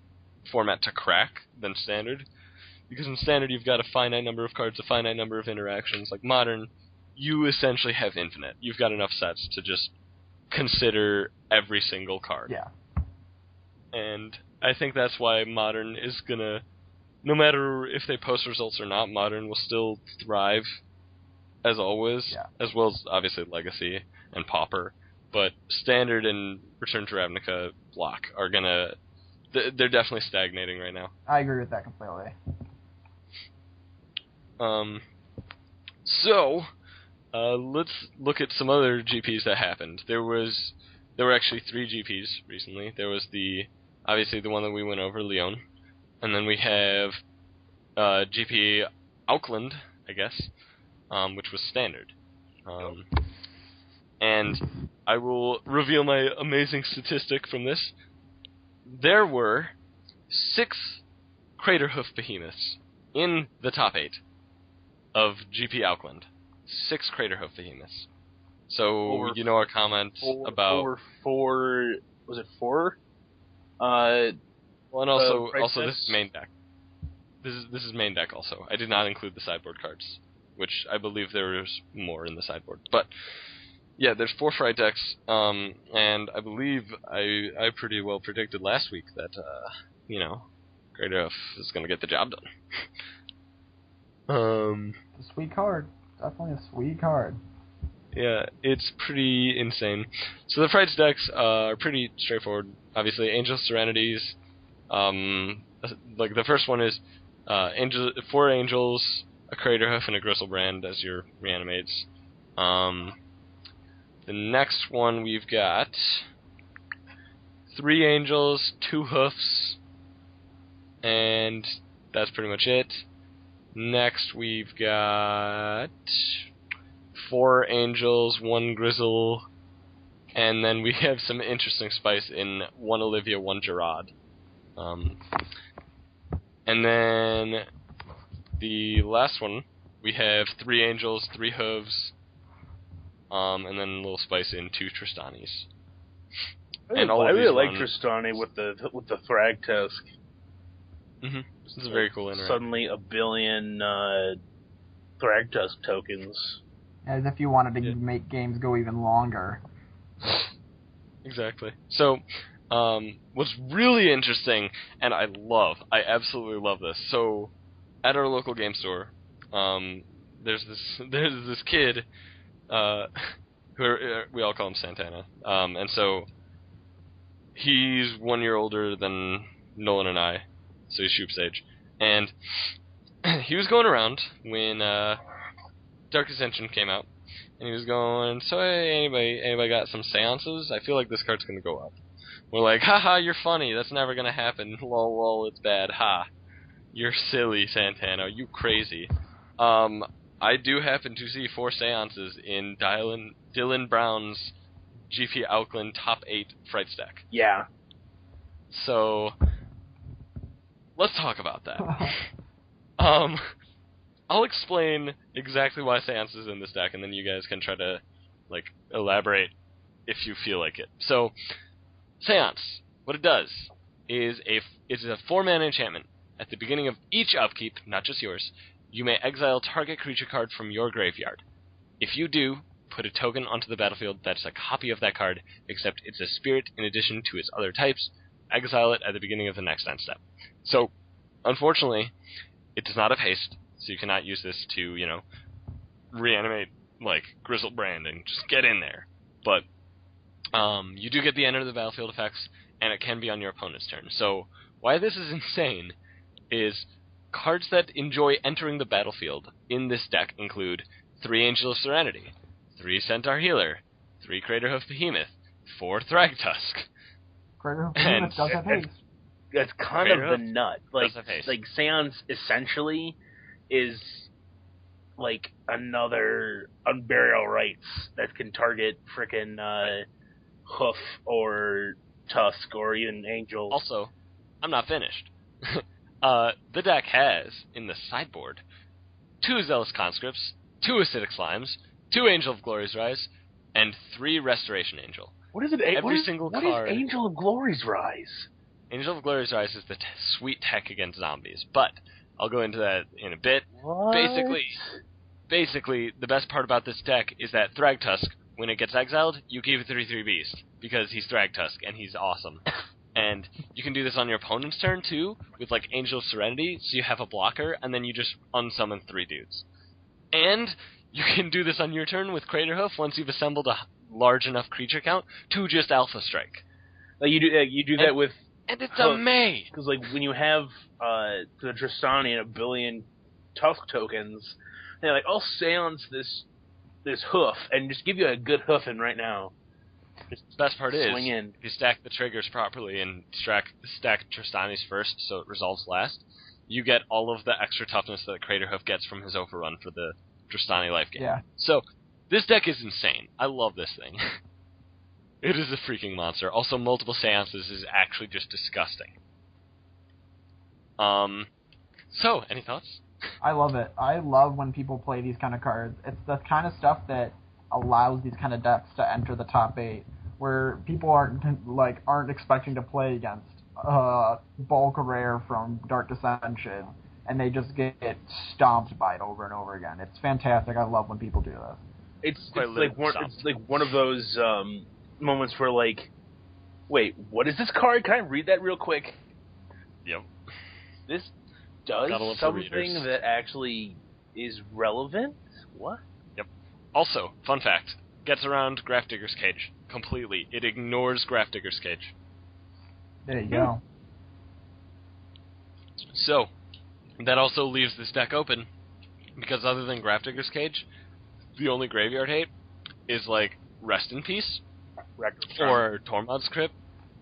format to crack than Standard, because in Standard you've got a finite number of cards, a finite number of interactions. Like Modern, you essentially have infinite. You've got enough sets to just consider every single card. Yeah. And I think that's why Modern is gonna, no matter if they post results or not, Modern will still thrive as always, as well as obviously Legacy and Pauper. But Standard and Return to Ravnica block are gonna, they're definitely stagnating right now. I agree with that completely. So, let's look at some other GPs that happened. There were actually 3 GPs recently. There was obviously the one that we went over, Lyon. And then we have GP Auckland, I guess, which was standard. And I will reveal my amazing statistic from this. There were 6 Craterhoof Behemoths in the top 8 of GP Auckland. 6 Craterhoof Behemoths. So, you know our comment about... Over 4... Was it 4? Well, and also this is main deck. This is main deck also. I did not include the sideboard cards, which I believe there is more in the sideboard. But yeah, there's 4 fright decks, and I believe I pretty well predicted last week that Craterhoof is going to get the job done. It's a sweet card. Definitely a sweet card. Yeah, it's pretty insane. So the Frights decks are pretty straightforward. Obviously, Angel Serenities. Like the first one is 4 Angels, a Craterhoof, and a Gristlebrand as your reanimates. The next one we've got 3 Angels, 2 Hoofs, and that's pretty much it. Next we've got 4 Angels, 1 Grizzle, and then we have some interesting spice in 1 Olivia, 1 Gerard. And then the last one, we have 3 Angels, 3 Hooves, and then a little spice in 2 Tristanis. I really like Tristani with the Thragtusk. Mm-hmm. This is a very cool interact. Suddenly 1 billion Thragtusk tokens. As if you wanted to make games go even longer. Exactly. So, what's really interesting, and I absolutely love this. So, at our local game store, there's this kid, who we all call him Santana, and so he's 1 year older than Nolan and I, so he's Shoop's age, and he was going around when Dark Ascension came out, and he was going, so hey, anybody got some seances? I feel like this card's gonna go up. We're like, haha, you're funny, that's never gonna happen, lol, it's bad, ha. You're silly, Santana, you crazy. I do happen to see 4 seances in Dylan Brown's GP Auckland top 8 Fright stack. Yeah. So, let's talk about that. I'll explain exactly why Seance is in this deck, and then you guys can try to, elaborate if you feel like it. So, Seance, what it does is it's a 4-mana enchantment. At the beginning of each upkeep, not just yours, you may exile target creature card from your graveyard. If you do, put a token onto the battlefield that's a copy of that card, except it's a spirit in addition to its other types. Exile it at the beginning of the next end step. So, unfortunately, it does not have haste, so you cannot use this to, reanimate, Grizzlebrand and just get in there. But, you do get the end of the battlefield effects, and it can be on your opponent's turn. So, why this is insane is cards that enjoy entering the battlefield in this deck include 3 Angel of Serenity, 3 Centaur Healer, 3 Craterhoof Behemoth, 4 Thragtusk. Craterhoof Behemoth does have haste. That's kind of the nut. Like Seance essentially is like another Unburial Rites that can target frickin' Hoof or Tusk or even Angels. Also, I'm not finished. The deck has, in the sideboard, 2 Zealous Conscripts, 2 Acidic Slimes, 2 Angel of Glory's Rise, and 3 Restoration Angel. What is it? Every single card. What is Angel of Glory's Rise? Angel of Glory's Rise is the sweet tech against zombies, but I'll go into that in a bit. What? Basically, the best part about this deck is that Thragtusk, when it gets exiled, you give it 3/3 Beast, because he's Thragtusk, and he's awesome. And you can do this on your opponent's turn, too, with, Angel of Serenity, so you have a blocker, and then you just unsummon 3 dudes. And you can do this on your turn with Craterhoof once you've assembled a large enough creature count to just Alpha Strike. You do that with... And it's amazing! Because, when you have the Tristani and 1 billion Tusk tokens, they're like, I'll Seance this Hoof, and just give you a good hoofing right now. The best part is, Swing in. if you stack the triggers properly and stack Tristani's first so it resolves last, you get all of the extra toughness that Craterhoof gets from his overrun for the Tristani life gain. Yeah. So, this deck is insane. I love this thing. It is a freaking monster. Also, multiple seances is actually just disgusting. So, any thoughts? I love it. I love when people play these kind of cards. It's the kind of stuff that allows these kind of decks to enter the top 8, where people aren't expecting to play against bulk rare from Dark Dissension, and they just get stomped by it over and over again. It's fantastic. I love when people do this. It's like one of those moments where like, wait, what is this card? Can I read that real quick? Yep. This does something readers. that actually is relevant? What? Yep. Also, fun fact, gets around Grafdigger's Cage completely. It ignores Grafdigger's Cage. There you go. So, that also leaves this deck open, because other than Grafdigger's Cage, the only graveyard hate is like Rest in Peace, or Tormod's Crypt,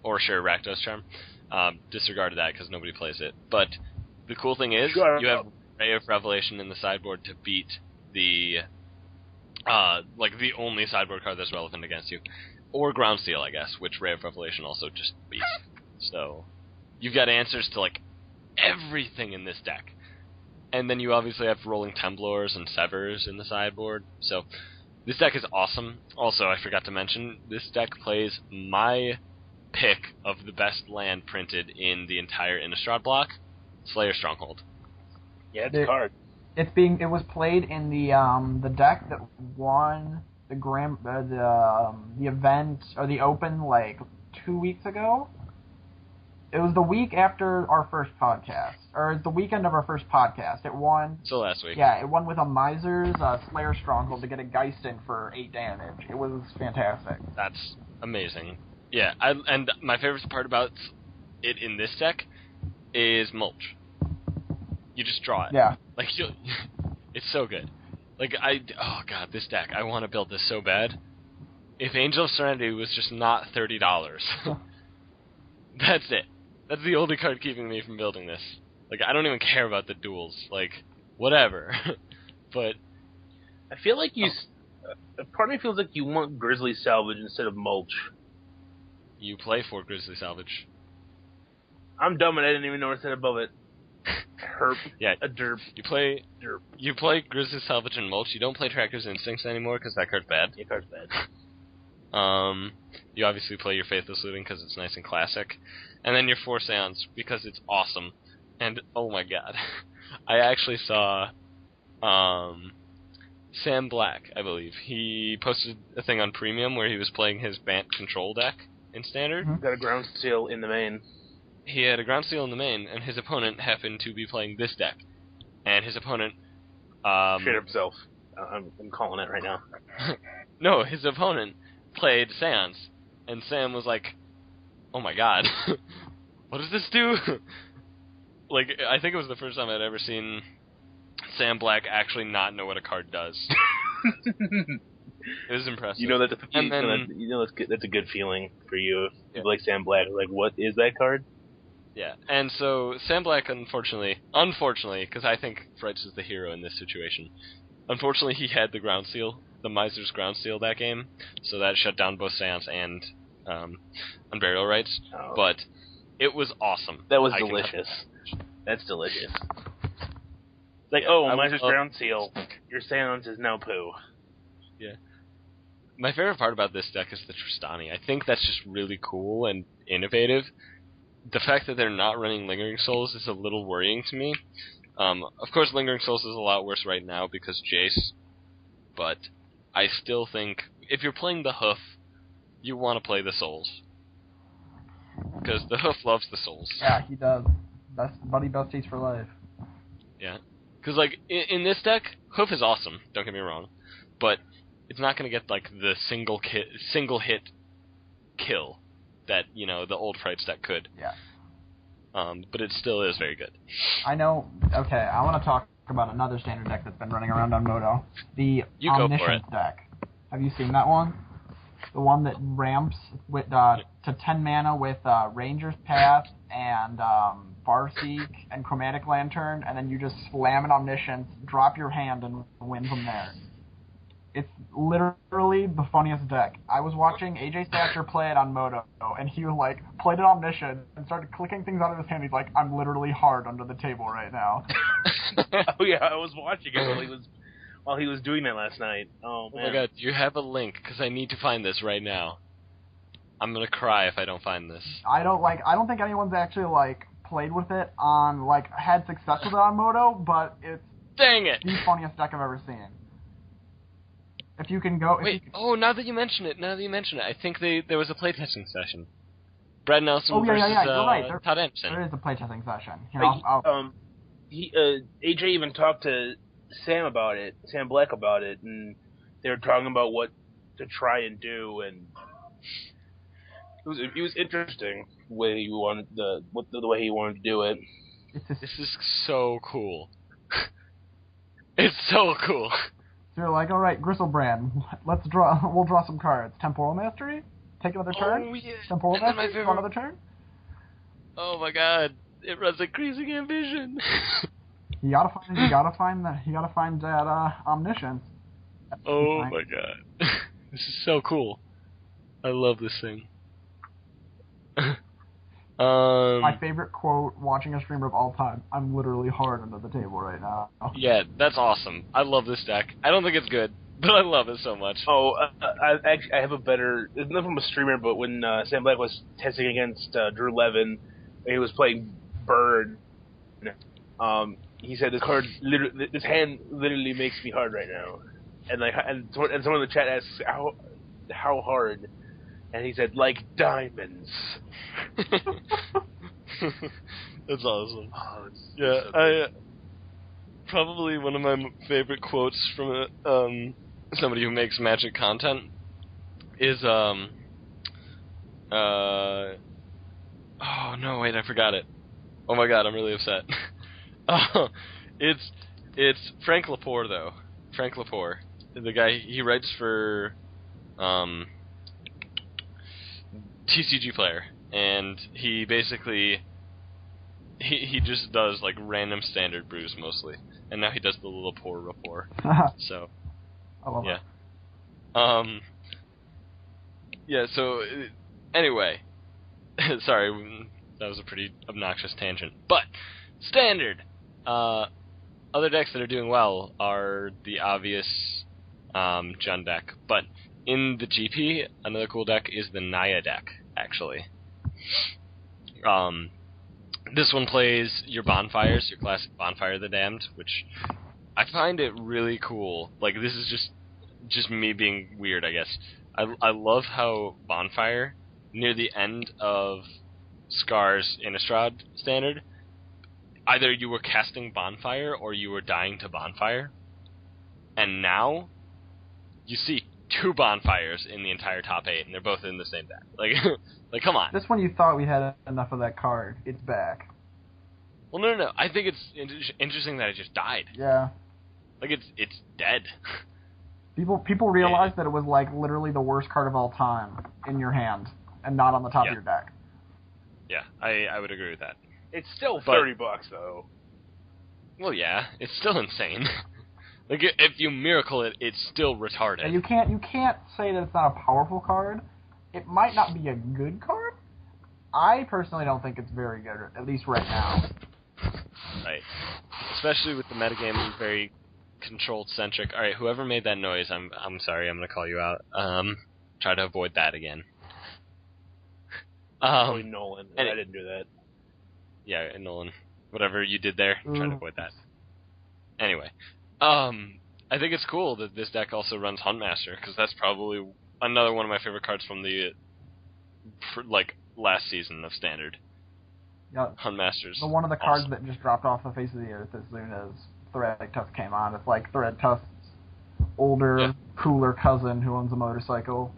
or sure, Rakdos Charm. Disregarded that because nobody plays it. But the cool thing is, you have Ray of Revelation in the sideboard to beat the the only sideboard card that's relevant against you, or Ground Seal, I guess, which Ray of Revelation also just beats. So you've got answers to like everything in this deck, and then you obviously have Rolling Temblors and Severs in the sideboard. So this deck is awesome. Also, I forgot to mention, this deck plays my pick of the best land printed in the entire Innistrad block, Slayer Stronghold. Yeah, it's a card. It was played in the deck that won the event or the Open like 2 weeks ago. It was the week after our first podcast, or the weekend of our first podcast. It won. So last week. Yeah, it won with a Miser's Slayer Stronghold to get a Geist in for 8 damage. It was fantastic. That's amazing. Yeah, and my favorite part about it in this deck is Mulch. You just draw it. Yeah. Like, it's so good. Like, oh god, this deck, I want to build this so bad. If Angel of Serenity was just not $30, that's it. That's the only card keeping me from building this. Like, I don't even care about the duels. Like, whatever. But I feel like part of me feels like you want Grizzly Salvage instead of Mulch. You play for Grizzly Salvage. I'm dumb and I didn't even know what it said above it. Herp. Yeah. A derp. You play Grizzly Salvage and Mulch. You don't play Tracker's Instincts anymore because that card's bad. Your card's bad. You obviously play your Faithless Looting because it's nice and classic. And then your Force Seance because it's awesome. And, oh my god. I actually saw Sam Black, I believe. He posted a thing on Premium where he was playing his Bant Control deck in Standard. Got a Ground Seal in the main. He had a Ground Seal in the main, and his opponent happened to be playing this deck. And his opponent... Shit himself. I'm calling it right now. No, his opponent played Seance, and Sam was like, oh my god, what does this do? Like, I think it was the first time I'd ever seen Sam Black actually not know what a card does. It was impressive. You know that's a good feeling for you. Yeah. Like Sam Black, like, what is that card? Yeah, and so Sam Black, unfortunately, because I think Fritz is the hero in this situation, unfortunately he had the Ground Seal, the Miser's Ground Seal that game, so that shut down both Seance and Unburial Rites, but it was awesome. That was delicious. That's delicious. It's like, Miser's Ground Seal, your Seance is now poo. Yeah. My favorite part about this deck is the Tristani. I think that's just really cool and innovative. The fact that they're not running Lingering Souls is a little worrying to me. Of course, Lingering Souls is a lot worse right now because Jace, but I still think if you're playing the Hoof, you want to play the Souls. Because the Hoof loves the Souls. Yeah, he does. Buddy besties for life. Yeah. Because, like, in this deck, Hoof is awesome, don't get me wrong, but it's not going to get, like, the single hit kill that, you know, the old Frights deck could. Yeah. But it still is very good. I know. Okay, I want to talk about another standard deck that's been running around on Moto. The Omniscient deck. Have you seen that one? The one that ramps with to 10 mana with Ranger's Path and Farseek and Chromatic Lantern, and then you just slam an Omniscience, drop your hand, and win from there. It's literally the funniest deck. I was watching AJ Thatcher play it on Moto, and he was played an Omniscient and started clicking things out of his hand. He's like, I'm literally hard under the table right now. Oh yeah, I was watching it while he was doing that last night. Oh man. Oh my god, you have a link, because I need to find this right now. I'm gonna cry if I don't find this. I don't think anyone's actually played with it on had success with it on Moto, but it's Dang it! the funniest deck I've ever seen. If you can go... Wait, now that you mention it, I think there was a playtesting session. Brad Nelson versus you're right. Todd Anderson. There is a playtesting session. AJ even talked to Sam Black about it, and they were talking about what to try and do, and it was interesting the way he wanted the way he wanted to do it. This is so cool. It's so cool. So you're like, all right, Gristlebrand, we'll draw some cards. Temporal Mastery? Take another turn? Oh, yeah. Temporal Mastery? Draw another turn? Oh my god, it runs increasing ambition. You gotta find that Omniscience. Oh my god. This is so cool. I love this thing. My favorite quote watching a streamer of all time, I'm literally hard under the table right now. Yeah, that's awesome. I love this deck. I don't think it's good, but I love it so much. Oh, I have a better... It's not from a streamer, but when Sam Black was testing against Drew Levin, he was playing Bird, he said, this hand literally makes me hard right now. And someone in the chat asks, how hard? And he said, like diamonds. That's awesome. Oh, yeah, probably one of my favorite quotes from somebody who makes Magic content is oh no, wait, I forgot it. Oh my god, I'm really upset. It's Frank Lepore though. Frank Lepore, the guy, he writes for TCG Player, and he basically he just does random standard brews mostly, and now he does the Lepore rapport. So I love it. Yeah, so anyway, sorry, that was a pretty obnoxious tangent, but standard. Other decks that are doing well are the obvious Jund deck, but in the GP, another cool deck is the Naya deck, actually. This one plays your Bonfires, your classic Bonfire of the Damned, which I find it really cool. This is just me being weird, I guess. I love how Bonfire, near the end of Scar's Innistrad standard, either you were casting Bonfire or you were dying to Bonfire, and now you see 2 Bonfires in the entire top 8, and they're both in the same deck. Come on. This one you thought we had enough of that card. It's back. Well, no. I think it's interesting that it just died. Yeah. It's dead. People realized that it was literally the worst card of all time in your hand, and not on the top of your deck. Yeah, I would agree with that. It's still $30 though. Well, yeah, it's still insane. If you miracle it, it's still retarded. And you can't say that it's not a powerful card. It might not be a good card. I personally don't think it's very good, at least right now. Right. Especially with the metagame very controlled-centric. Alright, whoever made that noise, I'm sorry, I'm going to call you out. Try to avoid that again. Probably Nolan. I didn't do that. Yeah, Nolan. Whatever you did there, try to avoid that. Anyway. I think it's cool that this deck also runs Huntmaster, because that's probably another one of my favorite cards from the last season of Standard. Yeah, Huntmaster's one of the awesome. cards that just dropped off the face of the earth as soon as Thread Tusk came on. It's like Thread Tusk's older, cooler cousin who owns a motorcycle.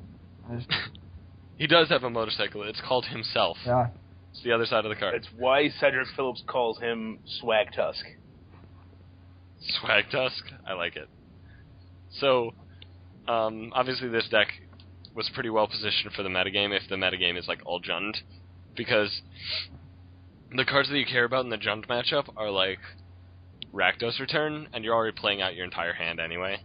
He does have a motorcycle. It's called himself. Yeah. It's the other side of the card. It's why Cedric Phillips calls him Swag Tusk. Swag Tusk? I like it. So, obviously this deck was pretty well positioned for the metagame if the metagame is like all Jund, because the cards that you care about in the Jund matchup are like Rakdos Return, and you're already playing out your entire hand anyway.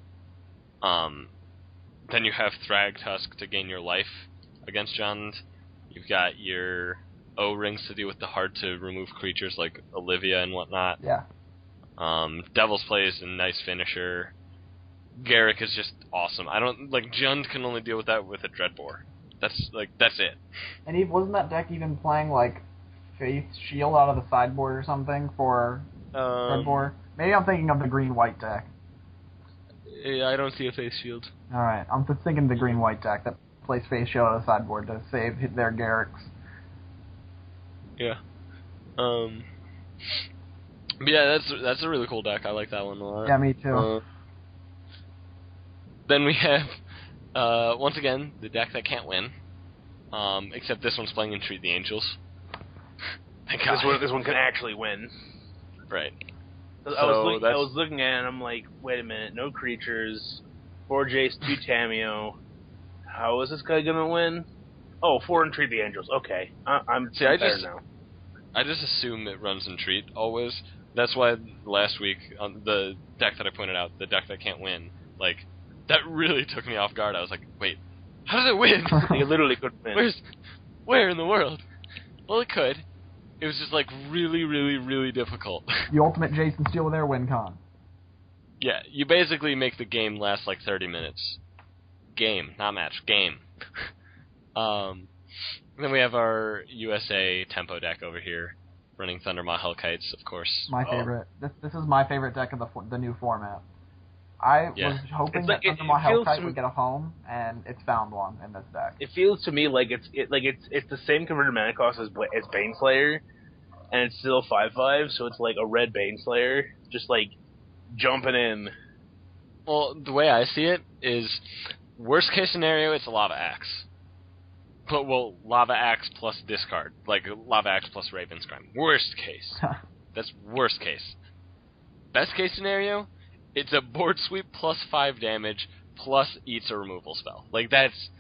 Then you have Thragtusk to gain your life against Jund. You've got your O-Rings to deal with the hard-to-remove creatures like Olivia and whatnot. Yeah. Devil's Play is a nice finisher. Garrick is just awesome. Jund can only deal with that with a Dreadbore. That's it. And wasn't that deck even playing, like, Faith Shield out of the sideboard or something for Dreadbore? Maybe I'm thinking of the green-white deck. Yeah, I don't see a Faith Shield. Alright, I'm just thinking of the green-white deck that plays Faith Shield out of the sideboard to save their Garricks. Yeah. But yeah, that's a really cool deck. I like that one a lot. Yeah, me too. Then we have, once again, the deck that can't win. Except this one's playing Entreat the Angels. Thank God. This one can actually win. Right. I was looking at it and I'm like, wait a minute, no creatures, 4 Jace, 2 Tameo. How is this guy gonna win? Oh, 4 Entreat the Angels. Okay, I'm there now. I just assume it runs Entreat always. That's why last week on the deck that I pointed out, the deck that can't win, like that really took me off guard. I was like, wait, how does it win? It literally couldn't win. Where in the world? Well, it could. It was just like really, really, really difficult. The ultimate Jason Steele with their win con. Yeah, you basically make the game last like 30 minutes. Game, not match. Game. Then we have our USA tempo deck over here, running Thundermaw Hellkites, of course. My favorite. This is my favorite deck of the new format. I was hoping that Thundermaw Hellkite would get a home, and it's found one in this deck. It feels to me like it's the same converted mana cost as Baneslayer, and it's still 5/5, so it's like a red Baneslayer, just like jumping in. Well, the way I see it is, worst case scenario, it's a Lava Axe. But, well, Lava Axe plus discard. Like, Lava Axe plus Ravenscrime. Worst case. That's worst case. Best case scenario, it's a board sweep plus 5 damage plus eats a removal spell. Like, that's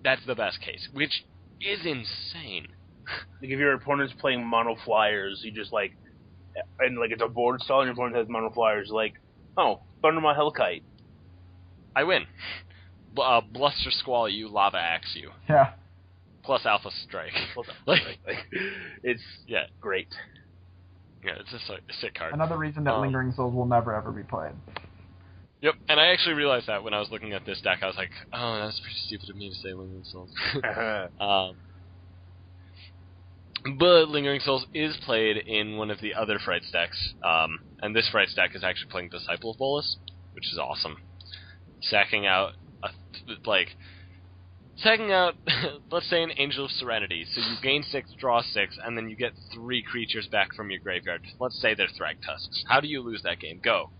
the best case, which is insane. Like, if your opponent's playing mono flyers, you just, like, and, like, it's a board stall and your opponent has mono flyers, like, oh, Thundermaw Hellkite. I win. Bluster Squall you, Lava Axe you. Yeah. Plus Alpha Strike. It's great. Yeah, it's a sick card. Another reason that Lingering Souls will never ever be played. Yep, and I actually realized that when I was looking at this deck. I was like, oh, that's pretty stupid of me to say Lingering Souls. But Lingering Souls is played in one of the other Frights decks, and this Frights deck is actually playing Disciple of Bolas, which is awesome. Sacking out, let's say an Angel of Serenity, so you gain 6, draw 6, and then you get 3 creatures back from your graveyard. Let's say they're Thragtusks. How do you lose that game? Go.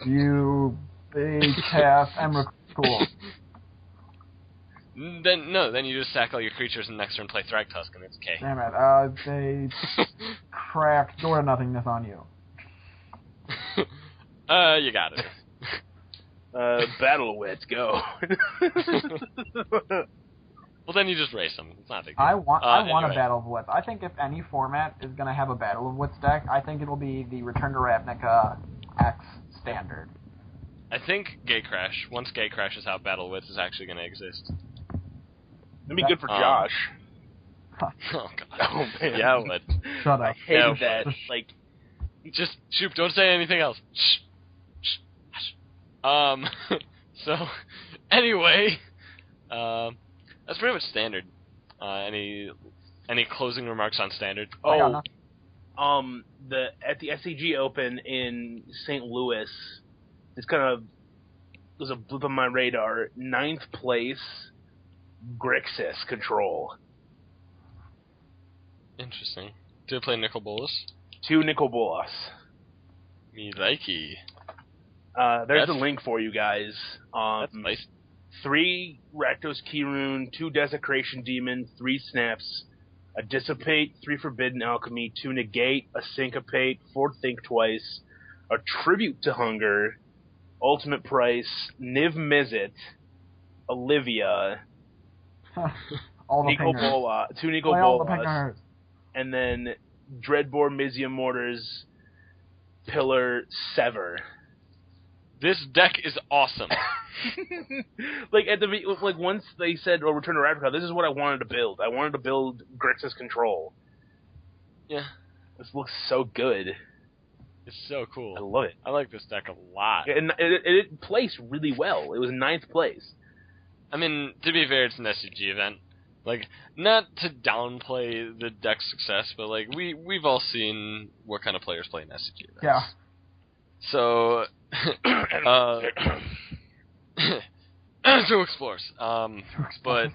You big half Emrakul. Then you just sack all your creatures and next turn play Thragtusk, and it's okay. Damn it, they cracked door to nothingness on you. You got it. Battle Wits, go. Well, then you just race them. It's not a big deal. I want a Battle of Wits. I think if any format is going to have a Battle of Wits deck, I think it'll be the Return to Ravnica X standard. I think Gatecrash, once Gatecrash is out, Battle of Wits is actually going to exist. It'd be good for Josh. Oh, God. Oh, man. Yeah, it would. Shut up. I hated that. Like, just, Shoop, don't say anything else. Shh. So, anyway, that's pretty much standard. Any closing remarks on standard? At the SCG Open in St. Louis, it's kind of was a blip on my radar. 9th place, Grixis Control. Interesting. Did it play Nicol Bolas? 2 Nicol Bolas. Me likey. There's a link for you guys. That's nice. 3 Rakdos Keyrune, 2 Desecration Demon, 3 Snaps, a Dissipate, 3 Forbidden Alchemy, 2 Negate, a Syncopate, 4 Think Twice, a Tribute to Hunger, Ultimate Price, Niv Mizzet, Olivia, All the Nico pingers. Bola, 2 Nico Play all the Bolas, pingers. and then Dreadbore, Mizia Mortars, Pillar, Sever. This deck is awesome. Like once they said, "Oh, Return to Ravnica," this is what I wanted to build. I wanted to build Grixis Control. Yeah. This looks so good. It's so cool. I love it. I like this deck a lot. And it placed really well. It was 9th place. I mean, to be fair, it's an SCG event. Like, not to downplay the deck's success, but like we've all seen what kind of players play in SCG events. Yeah. So, to explores. But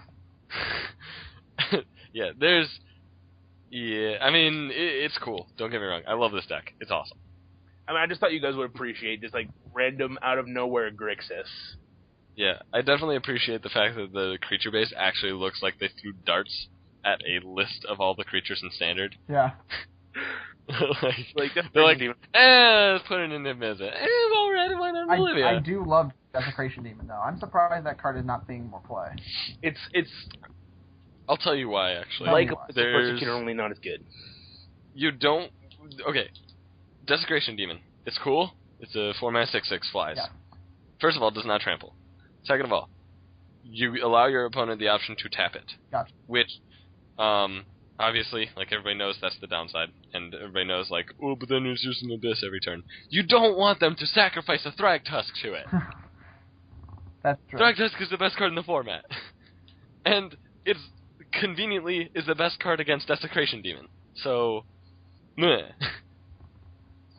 yeah, I mean, it's cool. Don't get me wrong. I love this deck. It's awesome. I mean, I just thought you guys would appreciate this, like, random, out-of-nowhere Grixis. Yeah, I definitely appreciate the fact that the creature base actually looks like they threw darts at a list of all the creatures in Standard. Yeah. they're like, let's put it in Invisa. Already why not Olivia? I do love Desecration Demon, though. I'm surprised that card is not seeing more play. It's I'll tell you why, actually. like Persecutor, only not as good. You don't... Okay. Desecration Demon. It's cool. It's a 4-mana 6/6 flies. Yeah. First of all, it does not trample. Second of all, you allow your opponent the option to tap it. Gotcha. Which, obviously, like, everybody knows that's the downside. And everybody knows, like, oh, but then there's just an Abyss every turn. You don't want them to sacrifice a Thragtusk to it. That's true. Thragtusk is the best card in the format. And it's conveniently is the best card against Desecration Demon. So, meh.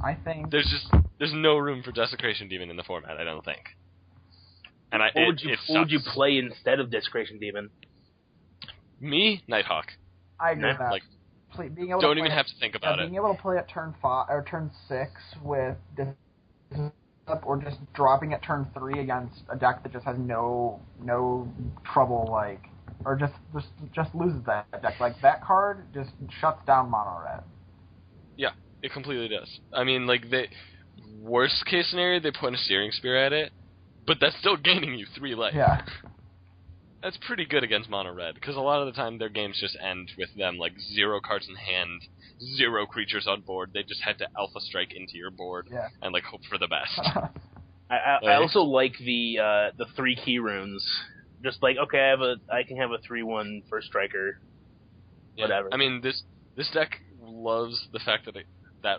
I think There's no room for Desecration Demon in the format, I don't think. And what would you play instead of Desecration Demon? Me? Nighthawk. I agree with that. Like, being able don't to even play have to think about it. Being able to play at turn 5 or turn 6 with or just dropping at turn 3 against a deck that just has no trouble, like, or just loses that deck. Like, that card just shuts down mono red. Yeah, it completely does. I mean, like, worst case scenario, they put a Searing Spear at it, but that's still gaining you 3 life. Yeah. That's pretty good against mono red, because a lot of the time their games just end with them, like, 0 cards in hand, 0 creatures on board. They just had to Alpha Strike into your board and, like, hope for the best. I also like the 3 key runes. Just like, okay, I can have a 3/1 first striker. Yeah. Whatever. I mean, this deck loves the fact that that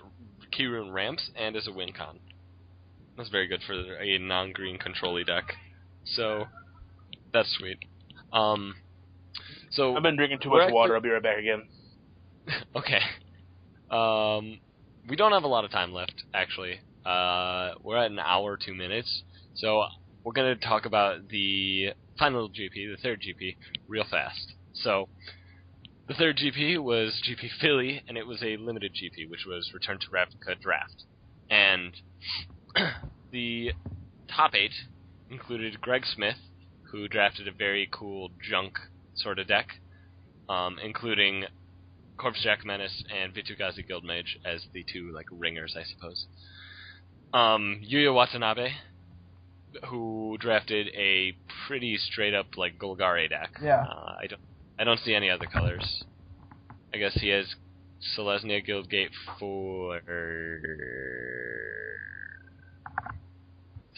key rune ramps and is a win con. That's very good for a non-green control-y deck. So that's sweet. So I've been drinking too much water. I'll be right back again. Okay. We don't have a lot of time left, actually. We're at an hour 2 minutes, so we're going to talk about the final GP, the third GP, real fast. So the third GP was GP Philly, and it was a limited GP, which was Return to Ravnica Draft. And the top 8 included Greg Smith, who drafted a very cool junk sort of deck, including Corpse Jack Menace and Vitugazi Guildmage as the 2, like, ringers, I suppose. Yuya Watanabe, who drafted a pretty straight up, like, Golgari deck. Yeah. I don't see any other colors. I guess he has Selesnya Guildgate for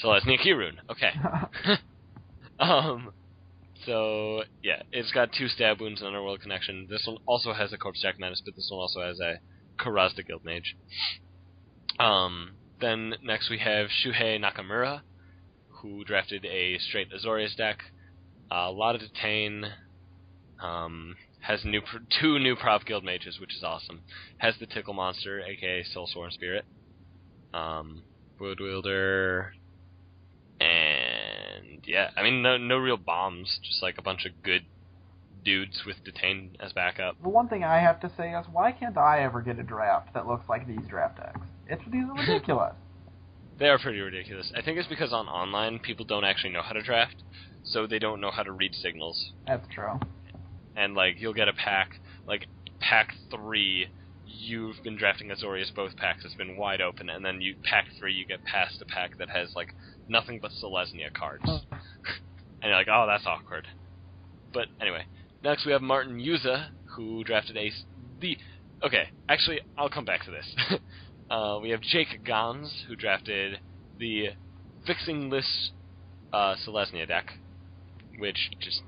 Selesnya Kirun. Okay. So yeah, it's got 2 stab wounds and Underworld Connection. This one also has a Corpse Jack Menace, but this one also has a Karazda Guildmage. Then next we have Shuhei Nakamura, who drafted a straight Azorius deck. A lot of Detain. Has 2 new Prop Guild Mages, which is awesome. Has the Tickle Monster, aka Soulsworn Spirit. Wood Wielder. And yeah, I mean, no real bombs, just like a bunch of good dudes with Detain as backup. The one thing I have to say is, why can't I ever get a draft that looks like these draft decks? These are ridiculous. They are pretty ridiculous. I think it's because on online, people don't actually know how to draft, so they don't know how to read signals. That's true. And, like, you'll get a pack, like, pack 3, you've been drafting Azorius both packs, it's been wide open, and then pack 3, you get past a pack that has, like, nothing but Selesnya cards. And you're like, oh, that's awkward. But anyway, next we have Martin Yuza, who drafted okay, actually, I'll come back to this. We have Jake Gons, who drafted the Fixingless Selesnya deck, which just,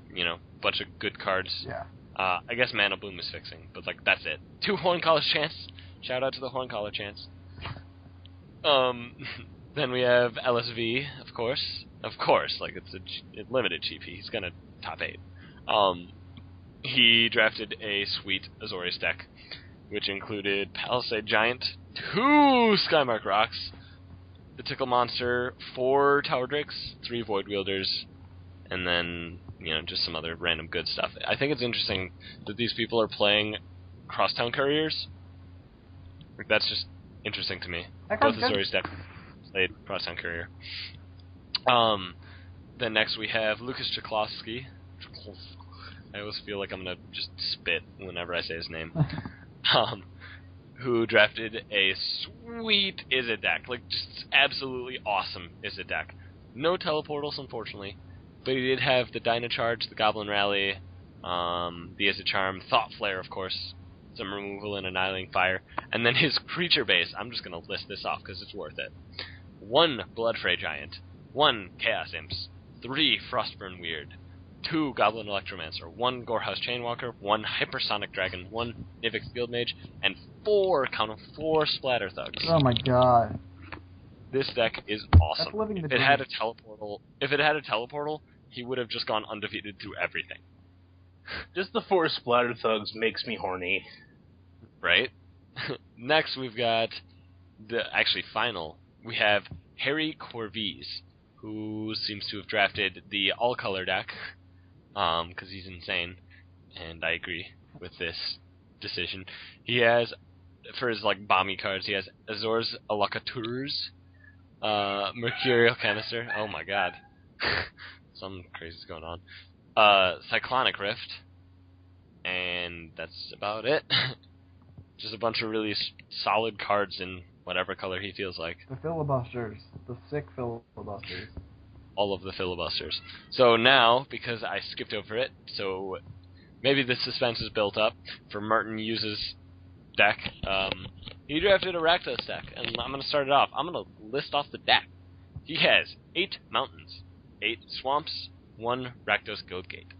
bunch of good cards. Yeah. I guess Mana Bloom is fixing, but, that's it. 2 Horncaller Chance. Shout out to the Horncaller Chance. Then we have LSV, of course. Of course, it's a limited GP. He's gonna top 8. He drafted a sweet Azorius deck, which included Palisade Giant, 2 Skymark Rocks, the Tickle Monster, 4 Tower Drakes, 3 Void Wielders, and then, just some other random good stuff. I think it's interesting that these people are playing Crosstown Couriers. That's just interesting to me. Both Azorius deck played Crosstown Courier. Then next we have Lucas Chaklovsky. I always feel like I'm going to just spit whenever I say his name. Who drafted a sweet Izzet deck. Just absolutely awesome Izzet deck. No teleportals, unfortunately. But he did have the Dyna Charge, the Goblin Rally, the Izzet Charm, Thought Flare, of course, some removal and Annihilating Fire, and then his creature base. I'm just going to list this off because it's worth it. 1 Bloodfray Giant, 1 Chaos Imps, 3 Frostburn Weird, 2 Goblin Electromancer, 1 Gorehouse Chainwalker, 1 Hypersonic Dragon, 1 Nivix Field Mage, and 4 Splatter Thugs. Oh my god. This deck is awesome. If it had a teleportal, he would have just gone undefeated through everything. Just the 4 Splatter Thugs makes me horny. Right? Next we've got we have Harry Corvise, who seems to have drafted the all-color deck, because he's insane, and I agree with this decision. He has, for his, bomby cards, he has Azor's Allocateurs, Mercurial Canister, oh my god, something crazy's going on, Cyclonic Rift, and that's about it. Just a bunch of really solid cards in whatever color he feels like. The filibusters. The sick filibusters. All of the filibusters. So now, because I skipped over it, so maybe the suspense is built up for Martin Yuza's deck. He drafted a Rakdos deck, and I'm going to start it off. I'm going to list off the deck. He has 8 mountains, 8 swamps, 1 Rakdos Goatgate.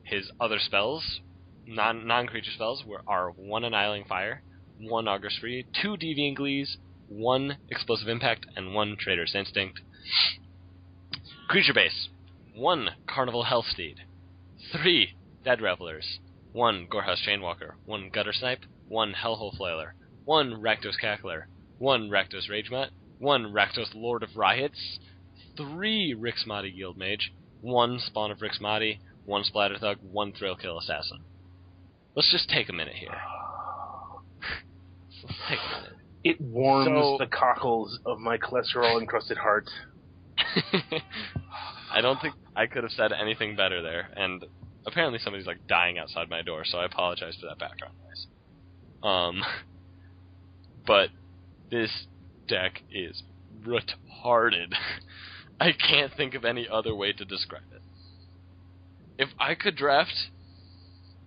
His other spells, non-creature spells, are 1 Annihilating Fire, 1 Augur Spree, 2 Deviant Glees, 1 Explosive Impact, and 1 Traitor's Instinct. Creature base, 1 Carnival Hellsteed, 3 Dead Revelers, 1 Gorehouse Chainwalker, 1 Gutter Snipe, 1 Hellhole Flailer, 1 Rakdos Cackler, 1 Rakdos Ragemutt, 1 Rakdos Lord of Riots, 3 Rixmati Guildmage, 1 Spawn of Rixmati, 1 Splatter Thug, 1 Thrillkill Assassin. Let's just take a minute here. Let's take a minute. It warms the cockles of my cholesterol-encrusted heart. I don't think I could have said anything better there, and apparently somebody's dying outside my door, so I apologize for that background noise. But this deck is retarded. I can't think of any other way to describe it. If I could draft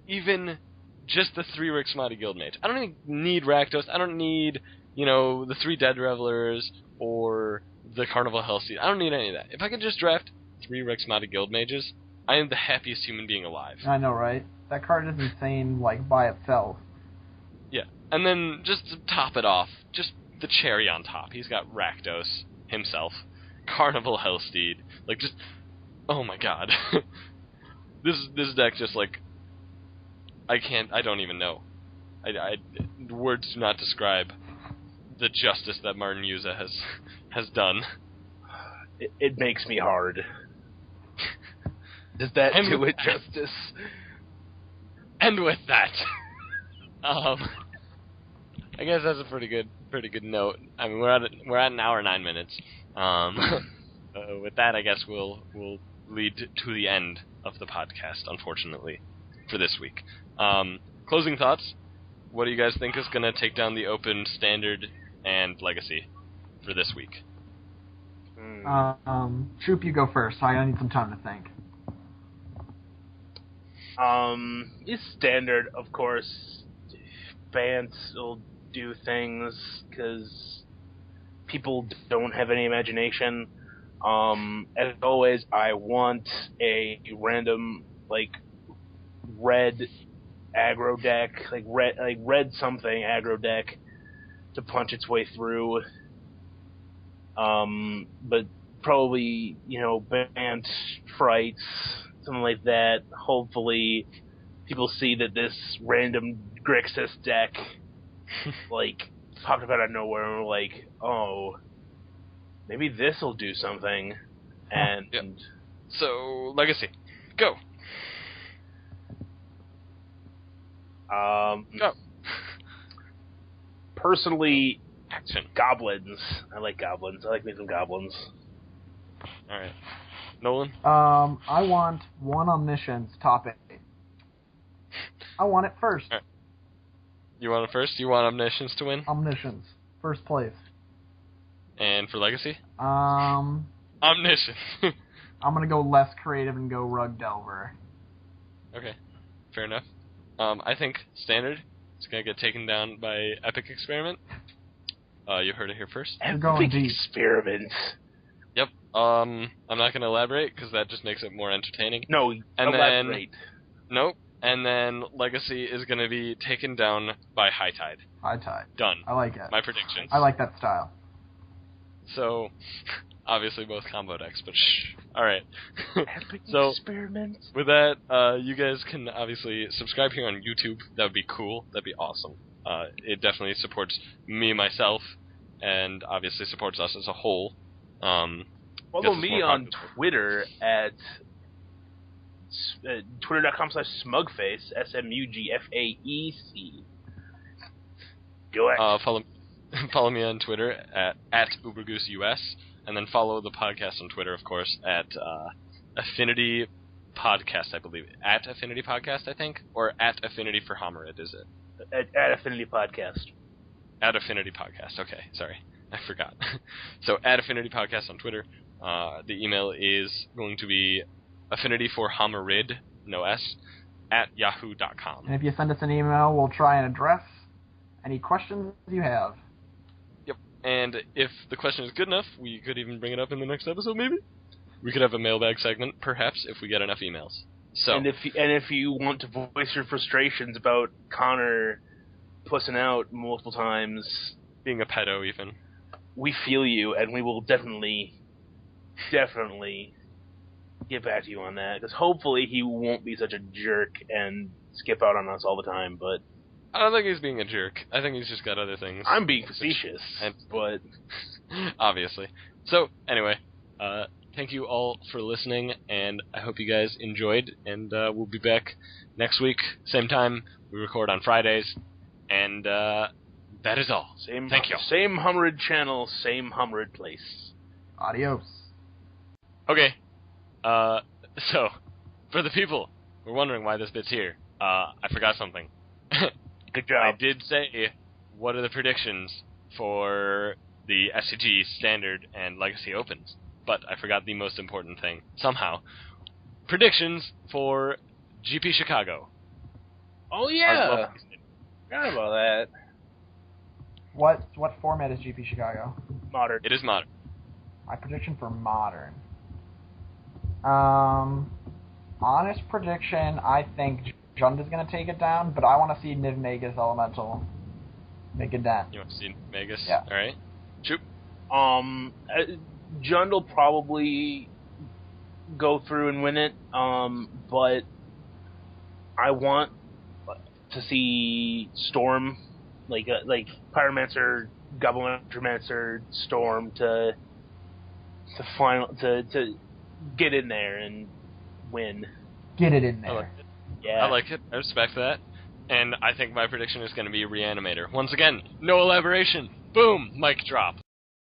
even just the 3 Rixmati Guildmage, I don't even need Rakdos, I don't need, the 3 Dead Revelers, or the Carnival Hellseed. I don't need any of that. If I could just draft 3 Rixmati Guildmages, I am the happiest human being alive. I know, right? That card is insane, by itself. Yeah, and then just to top it off, just the cherry on top, he's got Rakdos himself, Carnival Hellsteed, oh my god. This deck just, I don't even know. Words do not describe the justice that Martin Yuza has done. It makes me hard. Does that do it justice? And with that, I guess that's a pretty good note. I mean, we're at an hour 9 minutes. With that, I guess we'll lead to the end of the podcast, unfortunately, for this week. Closing thoughts. What do you guys think is going to take down the Open, Standard, and Legacy for this week? Troop, you go first. I need some time to think. It's standard, of course. Bands will do things because people don't have any imagination. As always, I want a random, red aggro deck, red something aggro deck to punch its way through. But probably, Bant, Frights, something like that. Hopefully, people see that this random Grixis deck, popped up out of nowhere and we're like, oh, maybe this'll do something. And... Yep. So, Legacy. Go! Go! Personally, Action. goblins. I like goblins. I like me some goblins. Alright. Nolan? I want one omniscience top 8. I want it first. Right. You want it first? You want Omniscience to win? Omniscience. First place. And for Legacy? Omniscience. I'm gonna go less creative and go Rug Delver. Okay. Fair enough. I think Standard is going to get taken down by Epic Experiment. You heard it here first. Epic Experiment. Yep. I'm not going to elaborate because that just makes it more entertaining. No, elaborate. Nope. And then Legacy is going to be taken down by High Tide. High Tide. Done. I like it. My predictions. I like that style. So, obviously both combo decks, but shh. Alright. Epic So, Experiment. with that, you guys can obviously subscribe here on YouTube. That would be cool. That'd be awesome. It definitely supports me, myself, and obviously supports us as a whole. Follow me on Twitter at twitter.com/smugface, SMUGFAEC. Do it. Follow me on Twitter at UberGooseUS, and then follow the podcast on Twitter, of course, at Affinity Podcast, I believe. At Affinity Podcast, I think? Or at Affinity For Homarids, is it? At Affinity Podcast. At Affinity Podcast, okay, sorry. I forgot. So, at Affinity Podcast on Twitter. The email is going to be affinityforhomarid, no S, at yahoo.com. And if you send us an email, we'll try and address any questions you have. Yep. And if the question is good enough, we could even bring it up in the next episode, maybe? We could have a mailbag segment, perhaps, if we get enough emails. So. And if you want to voice your frustrations about Connor pussing out multiple times... Being a pedo, even. We feel you, and we will definitely get back to you on that, because hopefully he won't be such a jerk and skip out on us all the time, but... I don't think he's being a jerk. I think he's just got other things. I'm being facetious, but... Obviously. So, anyway, thank you all for listening, and I hope you guys enjoyed, and we'll be back next week, same time. We record on Fridays, and that is all. Thank you. Same Homarid channel, same Homarid place. Adios. Okay, so, for the people who are wondering why this bit's here, I forgot something. Good job. I did say, what are the predictions for the SCG Standard and Legacy Opens? But I forgot the most important thing, somehow. Predictions for GP Chicago. Oh, yeah. Forgot about that. What format is GP Chicago? Modern. It is modern. My prediction for modern. Honest prediction, I think Jund is going to take it down, but I want to see Niv Magus Elemental make a dent. You want to see Magus? Yeah. Alright. Shoot. Jund will probably go through and win it, but I want to see Storm, like Pyromancer, Goblinomancer, Storm to get in there and win. Get it in there. I like it. Yeah. I like it. I respect that. And I think my prediction is going to be Reanimator. Once again, no elaboration. Boom! Mic drop.